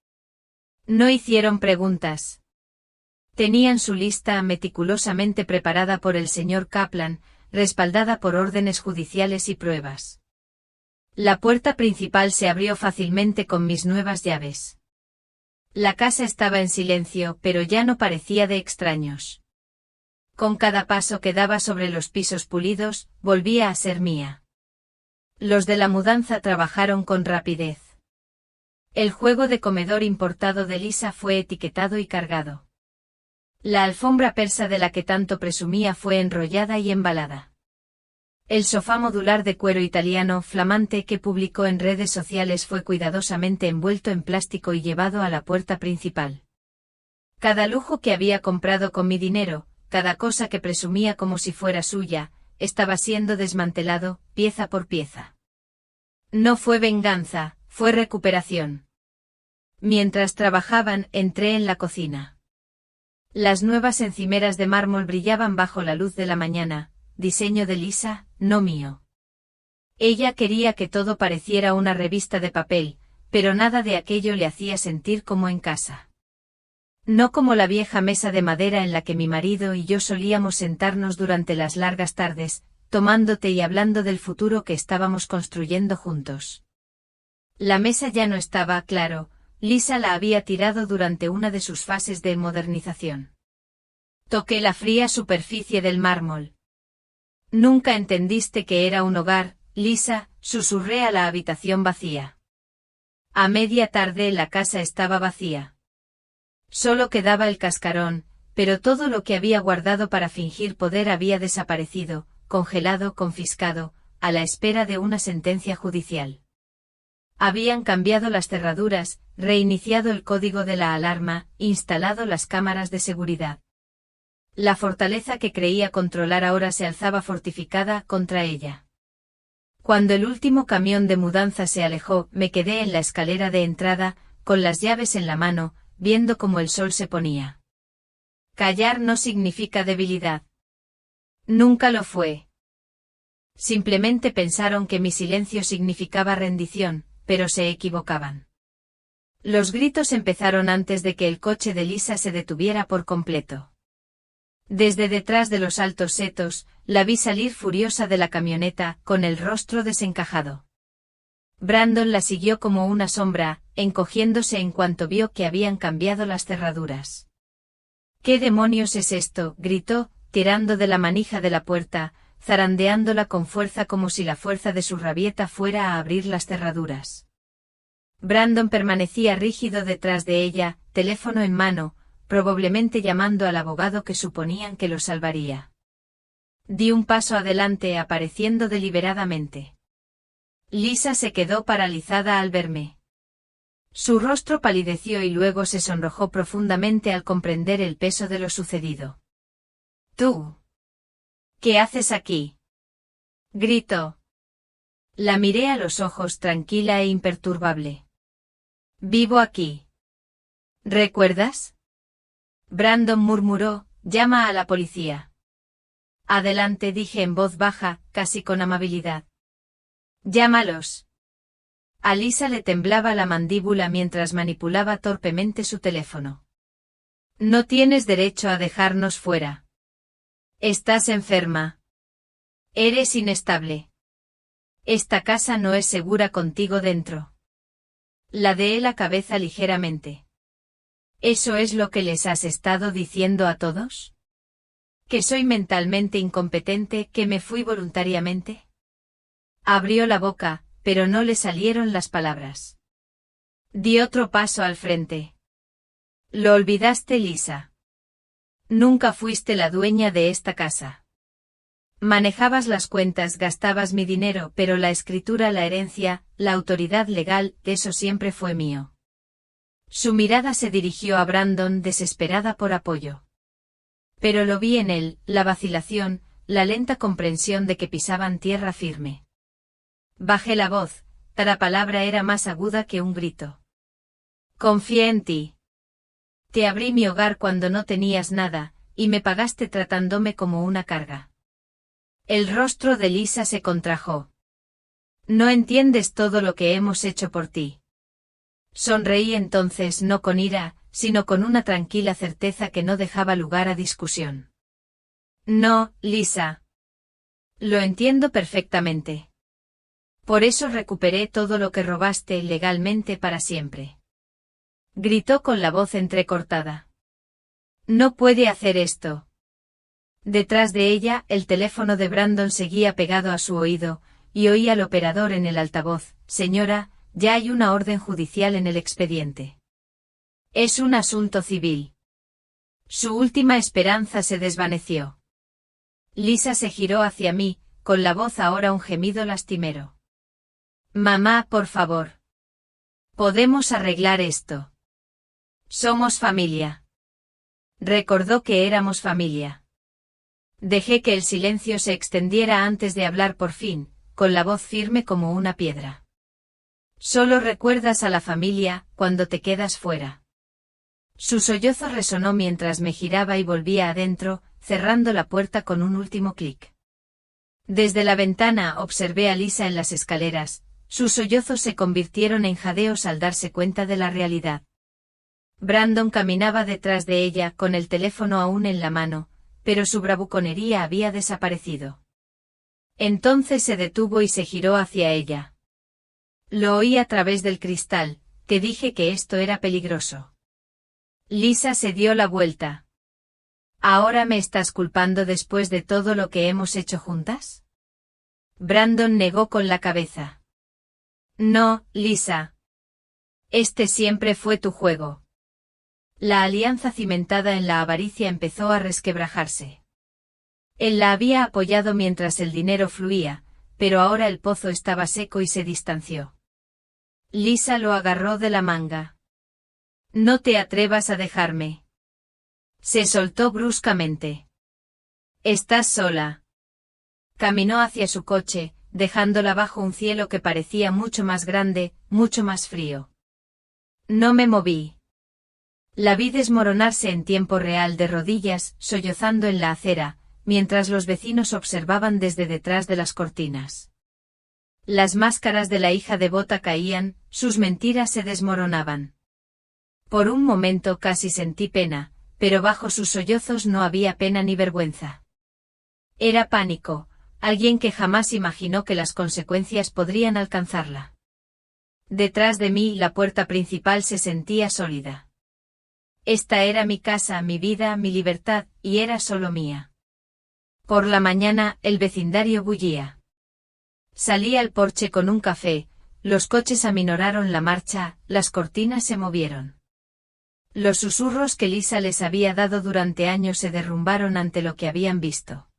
No hicieron preguntas. Tenían su lista meticulosamente preparada por el señor Kaplan, respaldada por órdenes judiciales y pruebas. La puerta principal se abrió fácilmente con mis nuevas llaves. La casa estaba en silencio, pero ya no parecía de extraños. Con cada paso que daba sobre los pisos pulidos, volvía a ser mía. Los de la mudanza trabajaron con rapidez. El juego de comedor importado de Lisa fue etiquetado y cargado. La alfombra persa de la que tanto presumía fue enrollada y embalada. El sofá modular de cuero italiano flamante que publicó en redes sociales fue cuidadosamente envuelto en plástico y llevado a la puerta principal. Cada lujo que había comprado con mi dinero, cada cosa que presumía como si fuera suya, estaba siendo desmantelado, pieza por pieza. No fue venganza, fue recuperación. Mientras trabajaban, entré en la cocina. Las nuevas encimeras de mármol brillaban bajo la luz de la mañana, diseño de Lisa, no mío. Ella quería que todo pareciera una revista de papel, pero nada de aquello le hacía sentir como en casa. No como la vieja mesa de madera en la que mi marido y yo solíamos sentarnos durante las largas tardes, tomando té y hablando del futuro que estábamos construyendo juntos. La mesa ya no estaba, claro, Lisa la había tirado durante una de sus fases de modernización. Toqué la fría superficie del mármol. Nunca entendiste que era un hogar, Lisa, susurré a la habitación vacía. A media tarde la casa estaba vacía. Solo quedaba el cascarón, pero todo lo que había guardado para fingir poder había desaparecido, congelado, confiscado, a la espera de una sentencia judicial. Habían cambiado las cerraduras, reiniciado el código de la alarma, instalado las cámaras de seguridad. La fortaleza que creía controlar ahora se alzaba fortificada contra ella. Cuando el último camión de mudanza se alejó, me quedé en la escalera de entrada, con las llaves en la mano, viendo cómo el sol se ponía. Callar no significa debilidad. Nunca lo fue. Simplemente pensaron que mi silencio significaba rendición, pero se equivocaban. Los gritos empezaron antes de que el coche de Lisa se detuviera por completo. Desde detrás de los altos setos, la vi salir furiosa de la camioneta, con el rostro desencajado. Brandon la siguió como una sombra, encogiéndose en cuanto vio que habían cambiado las cerraduras. ¿Qué demonios es esto?, gritó, tirando de la manija de la puerta, zarandeándola con fuerza como si la fuerza de su rabieta fuera a abrir las cerraduras. Brandon permanecía rígido detrás de ella, teléfono en mano, probablemente llamando al abogado que suponían que lo salvaría. Di un paso adelante apareciendo deliberadamente. Lisa se quedó paralizada al verme. Su rostro palideció y luego se sonrojó profundamente al comprender el peso de lo sucedido. «¿Tú? ¿Qué haces aquí?», gritó. La miré a los ojos tranquila e imperturbable. «Vivo aquí». «¿Recuerdas?». Brandon murmuró, «Llama a la policía». «Adelante», dije en voz baja, casi con amabilidad. «Llámalos». A Lisa le temblaba la mandíbula mientras manipulaba torpemente su teléfono. «No tienes derecho a dejarnos fuera. Estás enferma. Eres inestable. Esta casa no es segura contigo dentro». Ladeé la cabeza ligeramente. ¿Eso es lo que les has estado diciendo a todos? ¿Que soy mentalmente incompetente, que me fui voluntariamente? Abrió la boca, pero no le salieron las palabras. Di otro paso al frente. Lo olvidaste, Lisa. Nunca fuiste la dueña de esta casa. Manejabas las cuentas, gastabas mi dinero, pero la escritura, la herencia, la autoridad legal, eso siempre fue mío. Su mirada se dirigió a Brandon desesperada por apoyo. Pero lo vi en él, la vacilación, la lenta comprensión de que pisaban tierra firme. Bajé la voz, cada palabra era más aguda que un grito. Confié en ti. Te abrí mi hogar cuando no tenías nada, y me pagaste tratándome como una carga. El rostro de Lisa se contrajo. No entiendes todo lo que hemos hecho por ti. Sonreí entonces, no con ira, sino con una tranquila certeza que no dejaba lugar a discusión. No, Lisa. Lo entiendo perfectamente. Por eso recuperé todo lo que robaste legalmente para siempre. Gritó con la voz entrecortada. No puede hacer esto. Detrás de ella, el teléfono de Brandon seguía pegado a su oído, y oí al operador en el altavoz: «Señora, ya hay una orden judicial en el expediente. Es un asunto civil». Su última esperanza se desvaneció. Lisa se giró hacia mí, con la voz ahora un gemido lastimero. «Mamá, por favor. Podemos arreglar esto. Somos familia». Recordó que éramos familia. Dejé que el silencio se extendiera antes de hablar por fin, con la voz firme como una piedra. Solo recuerdas a la familia cuando te quedas fuera. Su sollozo resonó mientras me giraba y volvía adentro, cerrando la puerta con un último clic. Desde la ventana observé a Lisa en las escaleras, sus sollozos se convirtieron en jadeos al darse cuenta de la realidad. Brandon caminaba detrás de ella con el teléfono aún en la mano, pero su bravuconería había desaparecido. Entonces se detuvo y se giró hacia ella. Lo oí a través del cristal, te dije que esto era peligroso. Lisa se dio la vuelta. ¿Ahora me estás culpando después de todo lo que hemos hecho juntas? Brandon negó con la cabeza. No, Lisa. Este siempre fue tu juego. La alianza cimentada en la avaricia empezó a resquebrajarse. Él la había apoyado mientras el dinero fluía, pero ahora el pozo estaba seco y se distanció. Lisa lo agarró de la manga. No te atrevas a dejarme. Se soltó bruscamente. Estás sola. Caminó hacia su coche, dejándola bajo un cielo que parecía mucho más grande, mucho más frío. No me moví. La vi desmoronarse en tiempo real de rodillas, sollozando en la acera, mientras los vecinos observaban desde detrás de las cortinas. Las máscaras de la hija devota caían, sus mentiras se desmoronaban. Por un momento casi sentí pena, pero bajo sus sollozos no había pena ni vergüenza. Era pánico, alguien que jamás imaginó que las consecuencias podrían alcanzarla. Detrás de mí la puerta principal se sentía sólida. Esta era mi casa, mi vida, mi libertad, y era solo mía. Por la mañana, el vecindario bullía. Salí al porche con un café, los coches aminoraron la marcha, las cortinas se movieron. Los susurros que Lisa les había dado durante años se derrumbaron ante lo que habían visto.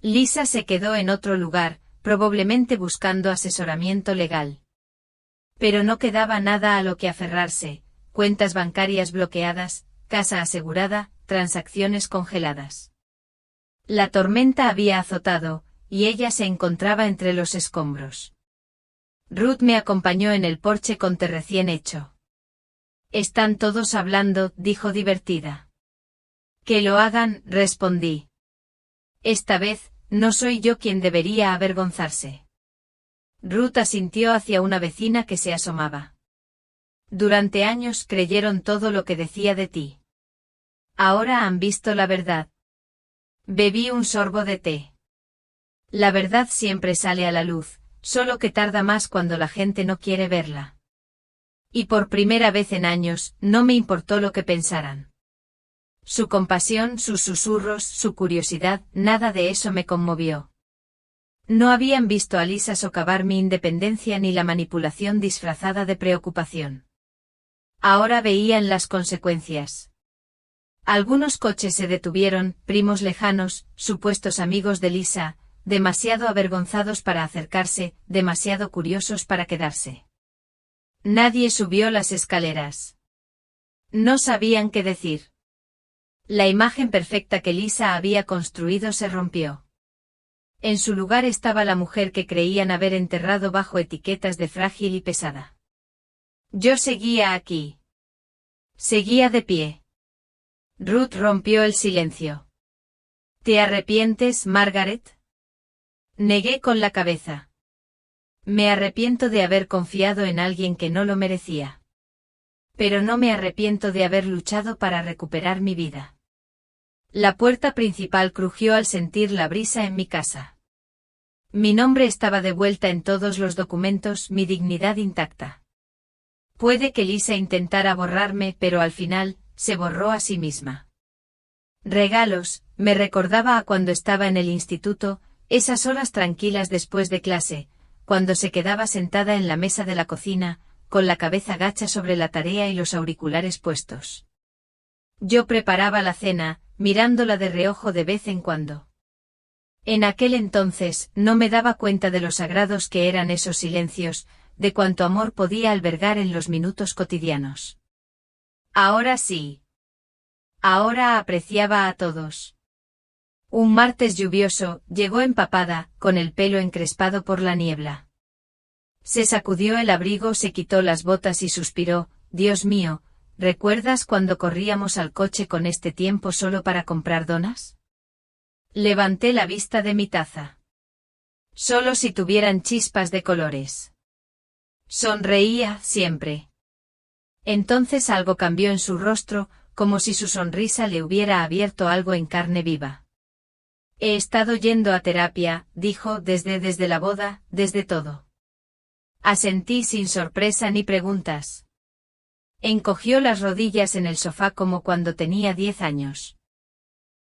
Lisa se quedó en otro lugar, probablemente buscando asesoramiento legal. Pero no quedaba nada a lo que aferrarse, cuentas bancarias bloqueadas, casa asegurada, transacciones congeladas. La tormenta había azotado, y ella se encontraba entre los escombros. Ruth me acompañó en el porche con té recién hecho. «Están todos hablando», dijo divertida. «Que lo hagan», respondí. «Esta vez, no soy yo quien debería avergonzarse». Ruth asintió hacia una vecina que se asomaba. «Durante años creyeron todo lo que decía de ti. Ahora han visto la verdad». Bebí un sorbo de té. La verdad siempre sale a la luz, solo que tarda más cuando la gente no quiere verla. Y por primera vez en años, no me importó lo que pensaran. Su compasión, sus susurros, su curiosidad, nada de eso me conmovió. No habían visto a Lisa socavar mi independencia ni la manipulación disfrazada de preocupación. Ahora veían las consecuencias. Algunos coches se detuvieron, primos lejanos, supuestos amigos de Lisa, demasiado avergonzados para acercarse, demasiado curiosos para quedarse. Nadie subió las escaleras. No sabían qué decir. La imagen perfecta que Lisa había construido se rompió. En su lugar estaba la mujer que creían haber enterrado bajo etiquetas de frágil y pesada. Yo seguía aquí. Seguía de pie. Ruth rompió el silencio. ¿Te arrepientes, Margaret? Negué con la cabeza. Me arrepiento de haber confiado en alguien que no lo merecía. Pero no me arrepiento de haber luchado para recuperar mi vida. La puerta principal crujió al sentir la brisa en mi casa. Mi nombre estaba de vuelta en todos los documentos, mi dignidad intacta. Puede que Lisa intentara borrarme, pero al final, se borró a sí misma. Regalos, me recordaba a cuando estaba en el instituto, esas horas tranquilas después de clase, cuando se quedaba sentada en la mesa de la cocina, con la cabeza gacha sobre la tarea y los auriculares puestos. Yo preparaba la cena, mirándola de reojo de vez en cuando. En aquel entonces, no me daba cuenta de lo sagrados que eran esos silencios, de cuánto amor podía albergar en los minutos cotidianos. Ahora sí. Ahora apreciaba a todos. Un martes lluvioso, llegó empapada, con el pelo encrespado por la niebla. Se sacudió el abrigo, se quitó las botas y suspiró, «Dios mío, ¿recuerdas cuando corríamos al coche con este tiempo solo para comprar donas?» Levanté la vista de mi taza. Solo si tuvieran chispas de colores. Sonreía, siempre. Entonces algo cambió en su rostro, como si su sonrisa le hubiera abierto algo en carne viva. «He estado yendo a terapia», dijo, desde la boda, desde todo. Asentí sin sorpresa ni preguntas. Encogió las rodillas en el sofá como cuando tenía 10 años.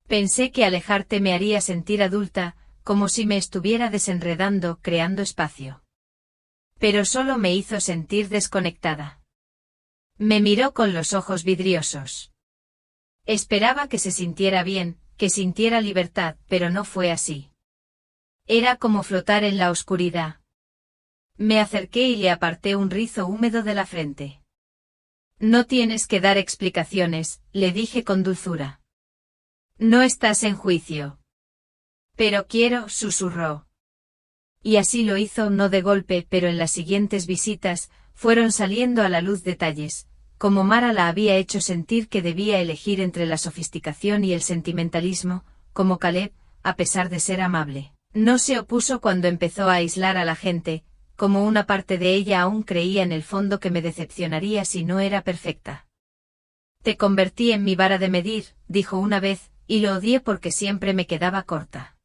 Pensé que alejarte me haría sentir adulta, como si me estuviera desenredando, creando espacio. Pero solo me hizo sentir desconectada. Me miró con los ojos vidriosos. Esperaba que se sintiera bien, que sintiera libertad, pero no fue así. Era como flotar en la oscuridad. Me acerqué y le aparté un rizo húmedo de la frente. «No tienes que dar explicaciones», le dije con dulzura. «No estás en juicio». «Pero quiero», susurró. Y así lo hizo, no de golpe, pero en las siguientes visitas, fueron saliendo a la luz detalles, como Mara la había hecho sentir que debía elegir entre la sofisticación y el sentimentalismo, como Caleb, a pesar de ser amable, no se opuso cuando empezó a aislar a la gente, como una parte de ella aún creía en el fondo que me decepcionaría si no era perfecta. «Te convertí en mi vara de medir», dijo una vez, y lo odié porque siempre me quedaba corta.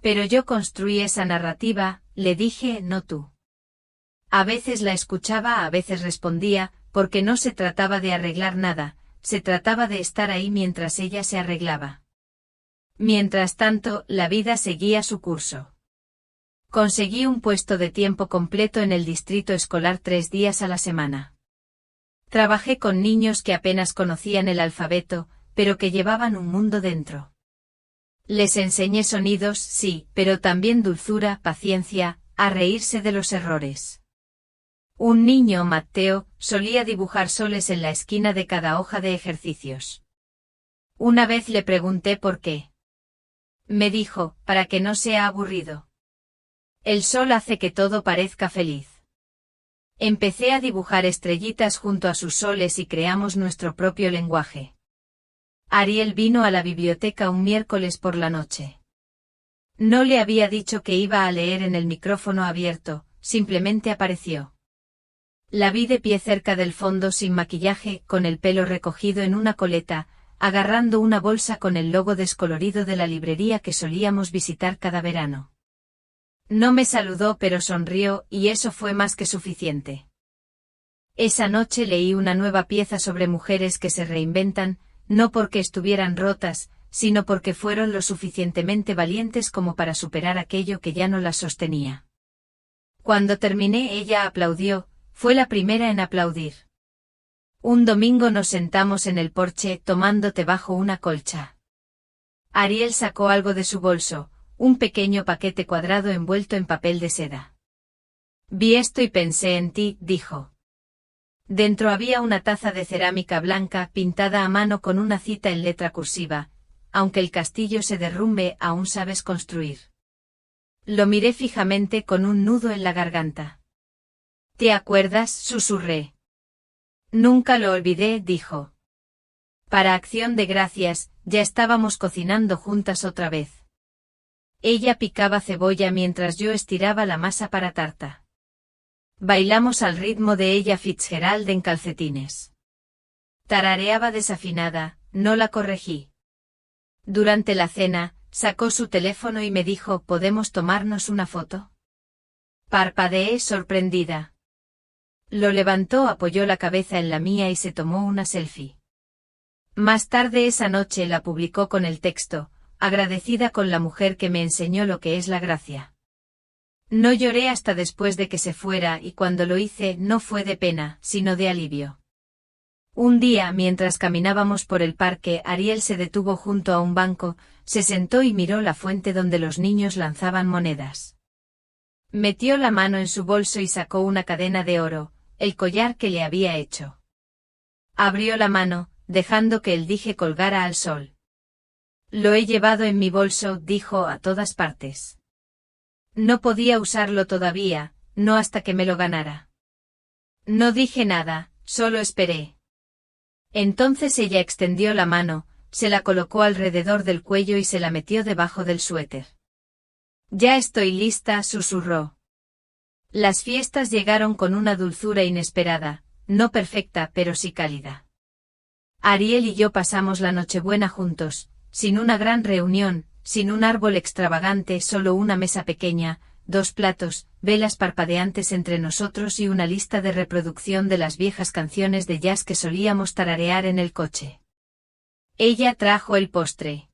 «Pero yo construí esa narrativa», le dije, «no tú». A veces la escuchaba, a veces respondía, porque no se trataba de arreglar nada, se trataba de estar ahí mientras ella se arreglaba. Mientras tanto, la vida seguía su curso. Conseguí un puesto de tiempo completo en el distrito escolar 3 días a la semana. Trabajé con niños que apenas conocían el alfabeto, pero que llevaban un mundo dentro. Les enseñé sonidos, sí, pero también dulzura, paciencia, a reírse de los errores. Un niño, Matteo, solía dibujar soles en la esquina de cada hoja de ejercicios. Una vez le pregunté por qué. Me dijo, para que no sea aburrido. El sol hace que todo parezca feliz. Empecé a dibujar estrellitas junto a sus soles y creamos nuestro propio lenguaje. Ariel vino a la biblioteca un miércoles por la noche. No le había dicho que iba a leer en el micrófono abierto, simplemente apareció. La vi de pie cerca del fondo sin maquillaje, con el pelo recogido en una coleta, agarrando una bolsa con el logo descolorido de la librería que solíamos visitar cada verano. No me saludó pero sonrió, y eso fue más que suficiente. Esa noche leí una nueva pieza sobre mujeres que se reinventan, no porque estuvieran rotas, sino porque fueron lo suficientemente valientes como para superar aquello que ya no las sostenía. Cuando terminé, ella aplaudió, fue la primera en aplaudir. Un domingo nos sentamos en el porche tomando té bajo una colcha. Ariel sacó algo de su bolso, un pequeño paquete cuadrado envuelto en papel de seda. Vi esto y pensé en ti, dijo. Dentro había una taza de cerámica blanca pintada a mano con una cita en letra cursiva: aunque el castillo se derrumbe, aún sabes construir. Lo miré fijamente con un nudo en la garganta. ¿Te acuerdas?, susurré. Nunca lo olvidé, dijo. Para Acción de Gracias, ya estábamos cocinando juntas otra vez. Ella picaba cebolla mientras yo estiraba la masa para tarta. Bailamos al ritmo de Ella Fitzgerald en calcetines. Tarareaba desafinada, no la corregí. Durante la cena, sacó su teléfono y me dijo: ¿podemos tomarnos una foto? Parpadeé sorprendida. Lo levantó, apoyó la cabeza en la mía y se tomó una selfie. Más tarde esa noche la publicó con el texto: agradecida con la mujer que me enseñó lo que es la gracia. No lloré hasta después de que se fuera, y cuando lo hice no fue de pena, sino de alivio. Un día, mientras caminábamos por el parque, Ariel se detuvo junto a un banco, se sentó y miró la fuente donde los niños lanzaban monedas. Metió la mano en su bolso y sacó una cadena de oro, el collar que le había hecho. Abrió la mano, dejando que el dije colgara al sol. Lo he llevado en mi bolso, dijo, a todas partes. No podía usarlo todavía, no hasta que me lo ganara. No dije nada, solo esperé. Entonces ella extendió la mano, se la colocó alrededor del cuello y se la metió debajo del suéter. Ya estoy lista, susurró. Las fiestas llegaron con una dulzura inesperada, no perfecta pero sí cálida. Ariel y yo pasamos la Nochebuena juntos, sin una gran reunión, sin un árbol extravagante, solo una mesa pequeña, 2 platos, velas parpadeantes entre nosotros y una lista de reproducción de las viejas canciones de jazz que solíamos tararear en el coche. Ella trajo el postre.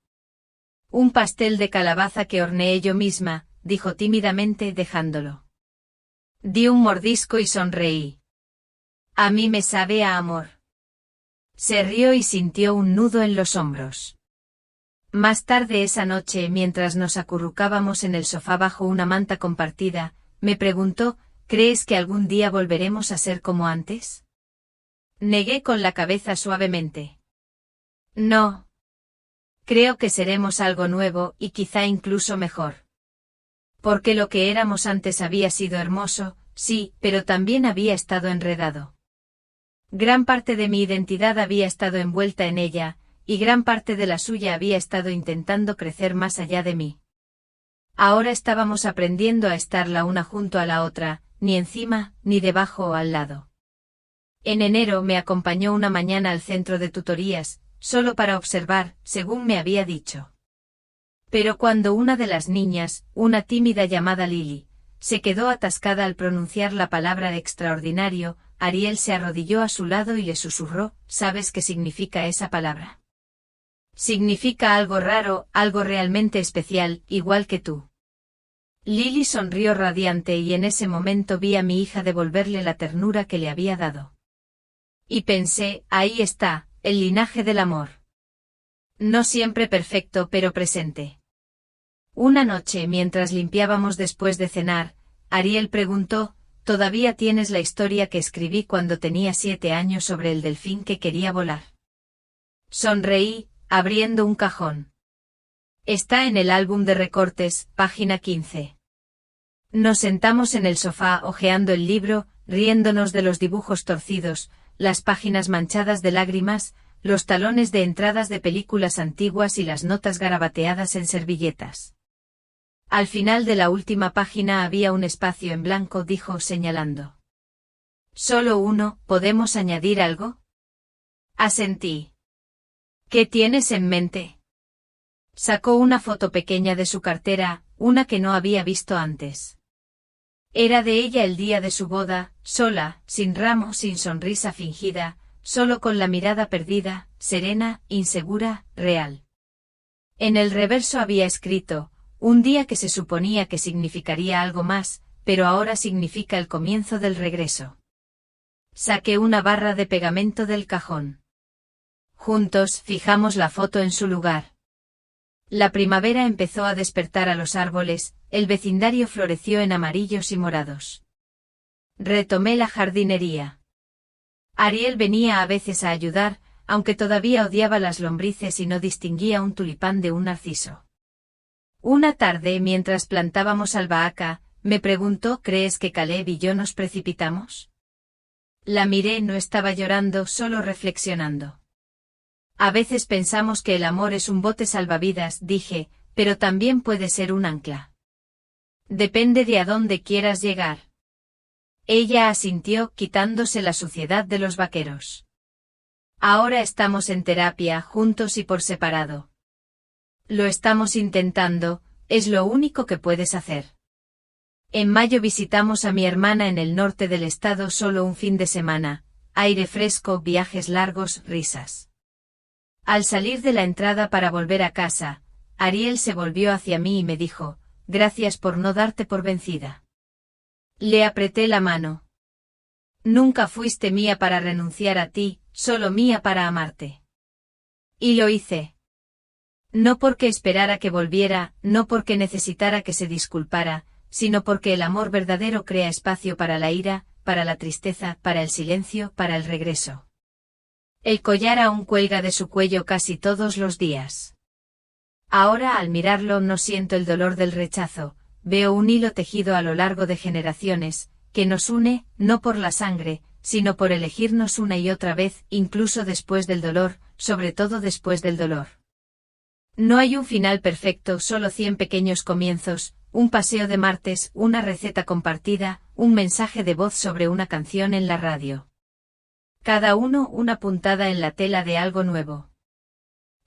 Un pastel de calabaza que horneé yo misma, dijo tímidamente, dejándolo. Di un mordisco y sonreí. A mí me sabe a amor. Se rió y sintió un nudo en los hombros. Más tarde esa noche, mientras nos acurrucábamos en el sofá bajo una manta compartida, me preguntó: ¿crees que algún día volveremos a ser como antes? Negué con la cabeza suavemente. No. Creo que seremos algo nuevo, y quizá incluso mejor. Porque lo que éramos antes había sido hermoso, sí, pero también había estado enredado. Gran parte de mi identidad había estado envuelta en ella, y gran parte de la suya había estado intentando crecer más allá de mí. Ahora estábamos aprendiendo a estar la una junto a la otra, ni encima, ni debajo o al lado. En enero me acompañó una mañana al centro de tutorías, solo para observar, según me había dicho. Pero cuando una de las niñas, una tímida llamada Lily, se quedó atascada al pronunciar la palabra extraordinario, Ariel se arrodilló a su lado y le susurró: ¿sabes qué significa esa palabra? Significa algo raro, algo realmente especial, igual que tú. Lily sonrió radiante y en ese momento vi a mi hija devolverle la ternura que le había dado. Y pensé: ahí está, el linaje del amor. No siempre perfecto, pero presente. Una noche, mientras limpiábamos después de cenar, Ariel preguntó: Todavía tienes la historia que escribí cuando tenía 7 años sobre el delfín que quería volar. Sonreí, abriendo un cajón. Está en el álbum de recortes, página 15. Nos sentamos en el sofá hojeando el libro, riéndonos de los dibujos torcidos, las páginas manchadas de lágrimas, los talones de entradas de películas antiguas y las notas garabateadas en servilletas. Al final de la última página había un espacio en blanco, dijo señalando. Solo uno, ¿podemos añadir algo? Asentí. ¿Qué tienes en mente? Sacó una foto pequeña de su cartera, una que no había visto antes. Era de ella el día de su boda, sola, sin ramo, sin sonrisa fingida, solo con la mirada perdida, serena, insegura, real. En el reverso había escrito, un día que se suponía que significaría algo más, pero ahora significa el comienzo del regreso. Saqué una barra de pegamento del cajón. Juntos fijamos la foto en su lugar. La primavera empezó a despertar a los árboles, el vecindario floreció en amarillos y morados. Retomé la jardinería. Ariel venía a veces a ayudar, aunque todavía odiaba las lombrices y no distinguía un tulipán de un narciso. Una tarde, mientras plantábamos albahaca, me preguntó, ¿crees que Caleb y yo nos precipitamos? La miré, no estaba llorando, solo reflexionando. A veces pensamos que el amor es un bote salvavidas, dije, pero también puede ser un ancla. Depende de a dónde quieras llegar. Ella asintió, quitándose la suciedad de los vaqueros. Ahora estamos en terapia, juntos y por separado. Lo estamos intentando, es lo único que puedes hacer. En mayo visitamos a mi hermana en el norte del estado solo un fin de semana, aire fresco, viajes largos, risas. Al salir de la entrada para volver a casa, Ariel se volvió hacia mí y me dijo, gracias por no darte por vencida. Le apreté la mano. Nunca fuiste mía para renunciar a ti, solo mía para amarte. Y lo hice. No porque esperara que volviera, no porque necesitara que se disculpara, sino porque el amor verdadero crea espacio para la ira, para la tristeza, para el silencio, para el regreso. El collar aún cuelga de su cuello casi todos los días. Ahora al mirarlo no siento el dolor del rechazo, veo un hilo tejido a lo largo de generaciones, que nos une, no por la sangre, sino por elegirnos una y otra vez, incluso después del dolor, sobre todo después del dolor. No hay un final perfecto, solo 100 pequeños comienzos, un paseo de martes, una receta compartida, un mensaje de voz sobre una canción en la radio. Cada uno una puntada en la tela de algo nuevo.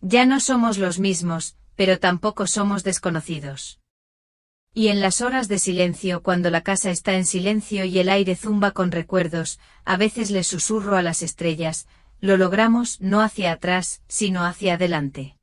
Ya no somos los mismos, pero tampoco somos desconocidos. Y en las horas de silencio, cuando la casa está en silencio y el aire zumba con recuerdos, a veces les susurro a las estrellas, lo logramos no hacia atrás, sino hacia adelante.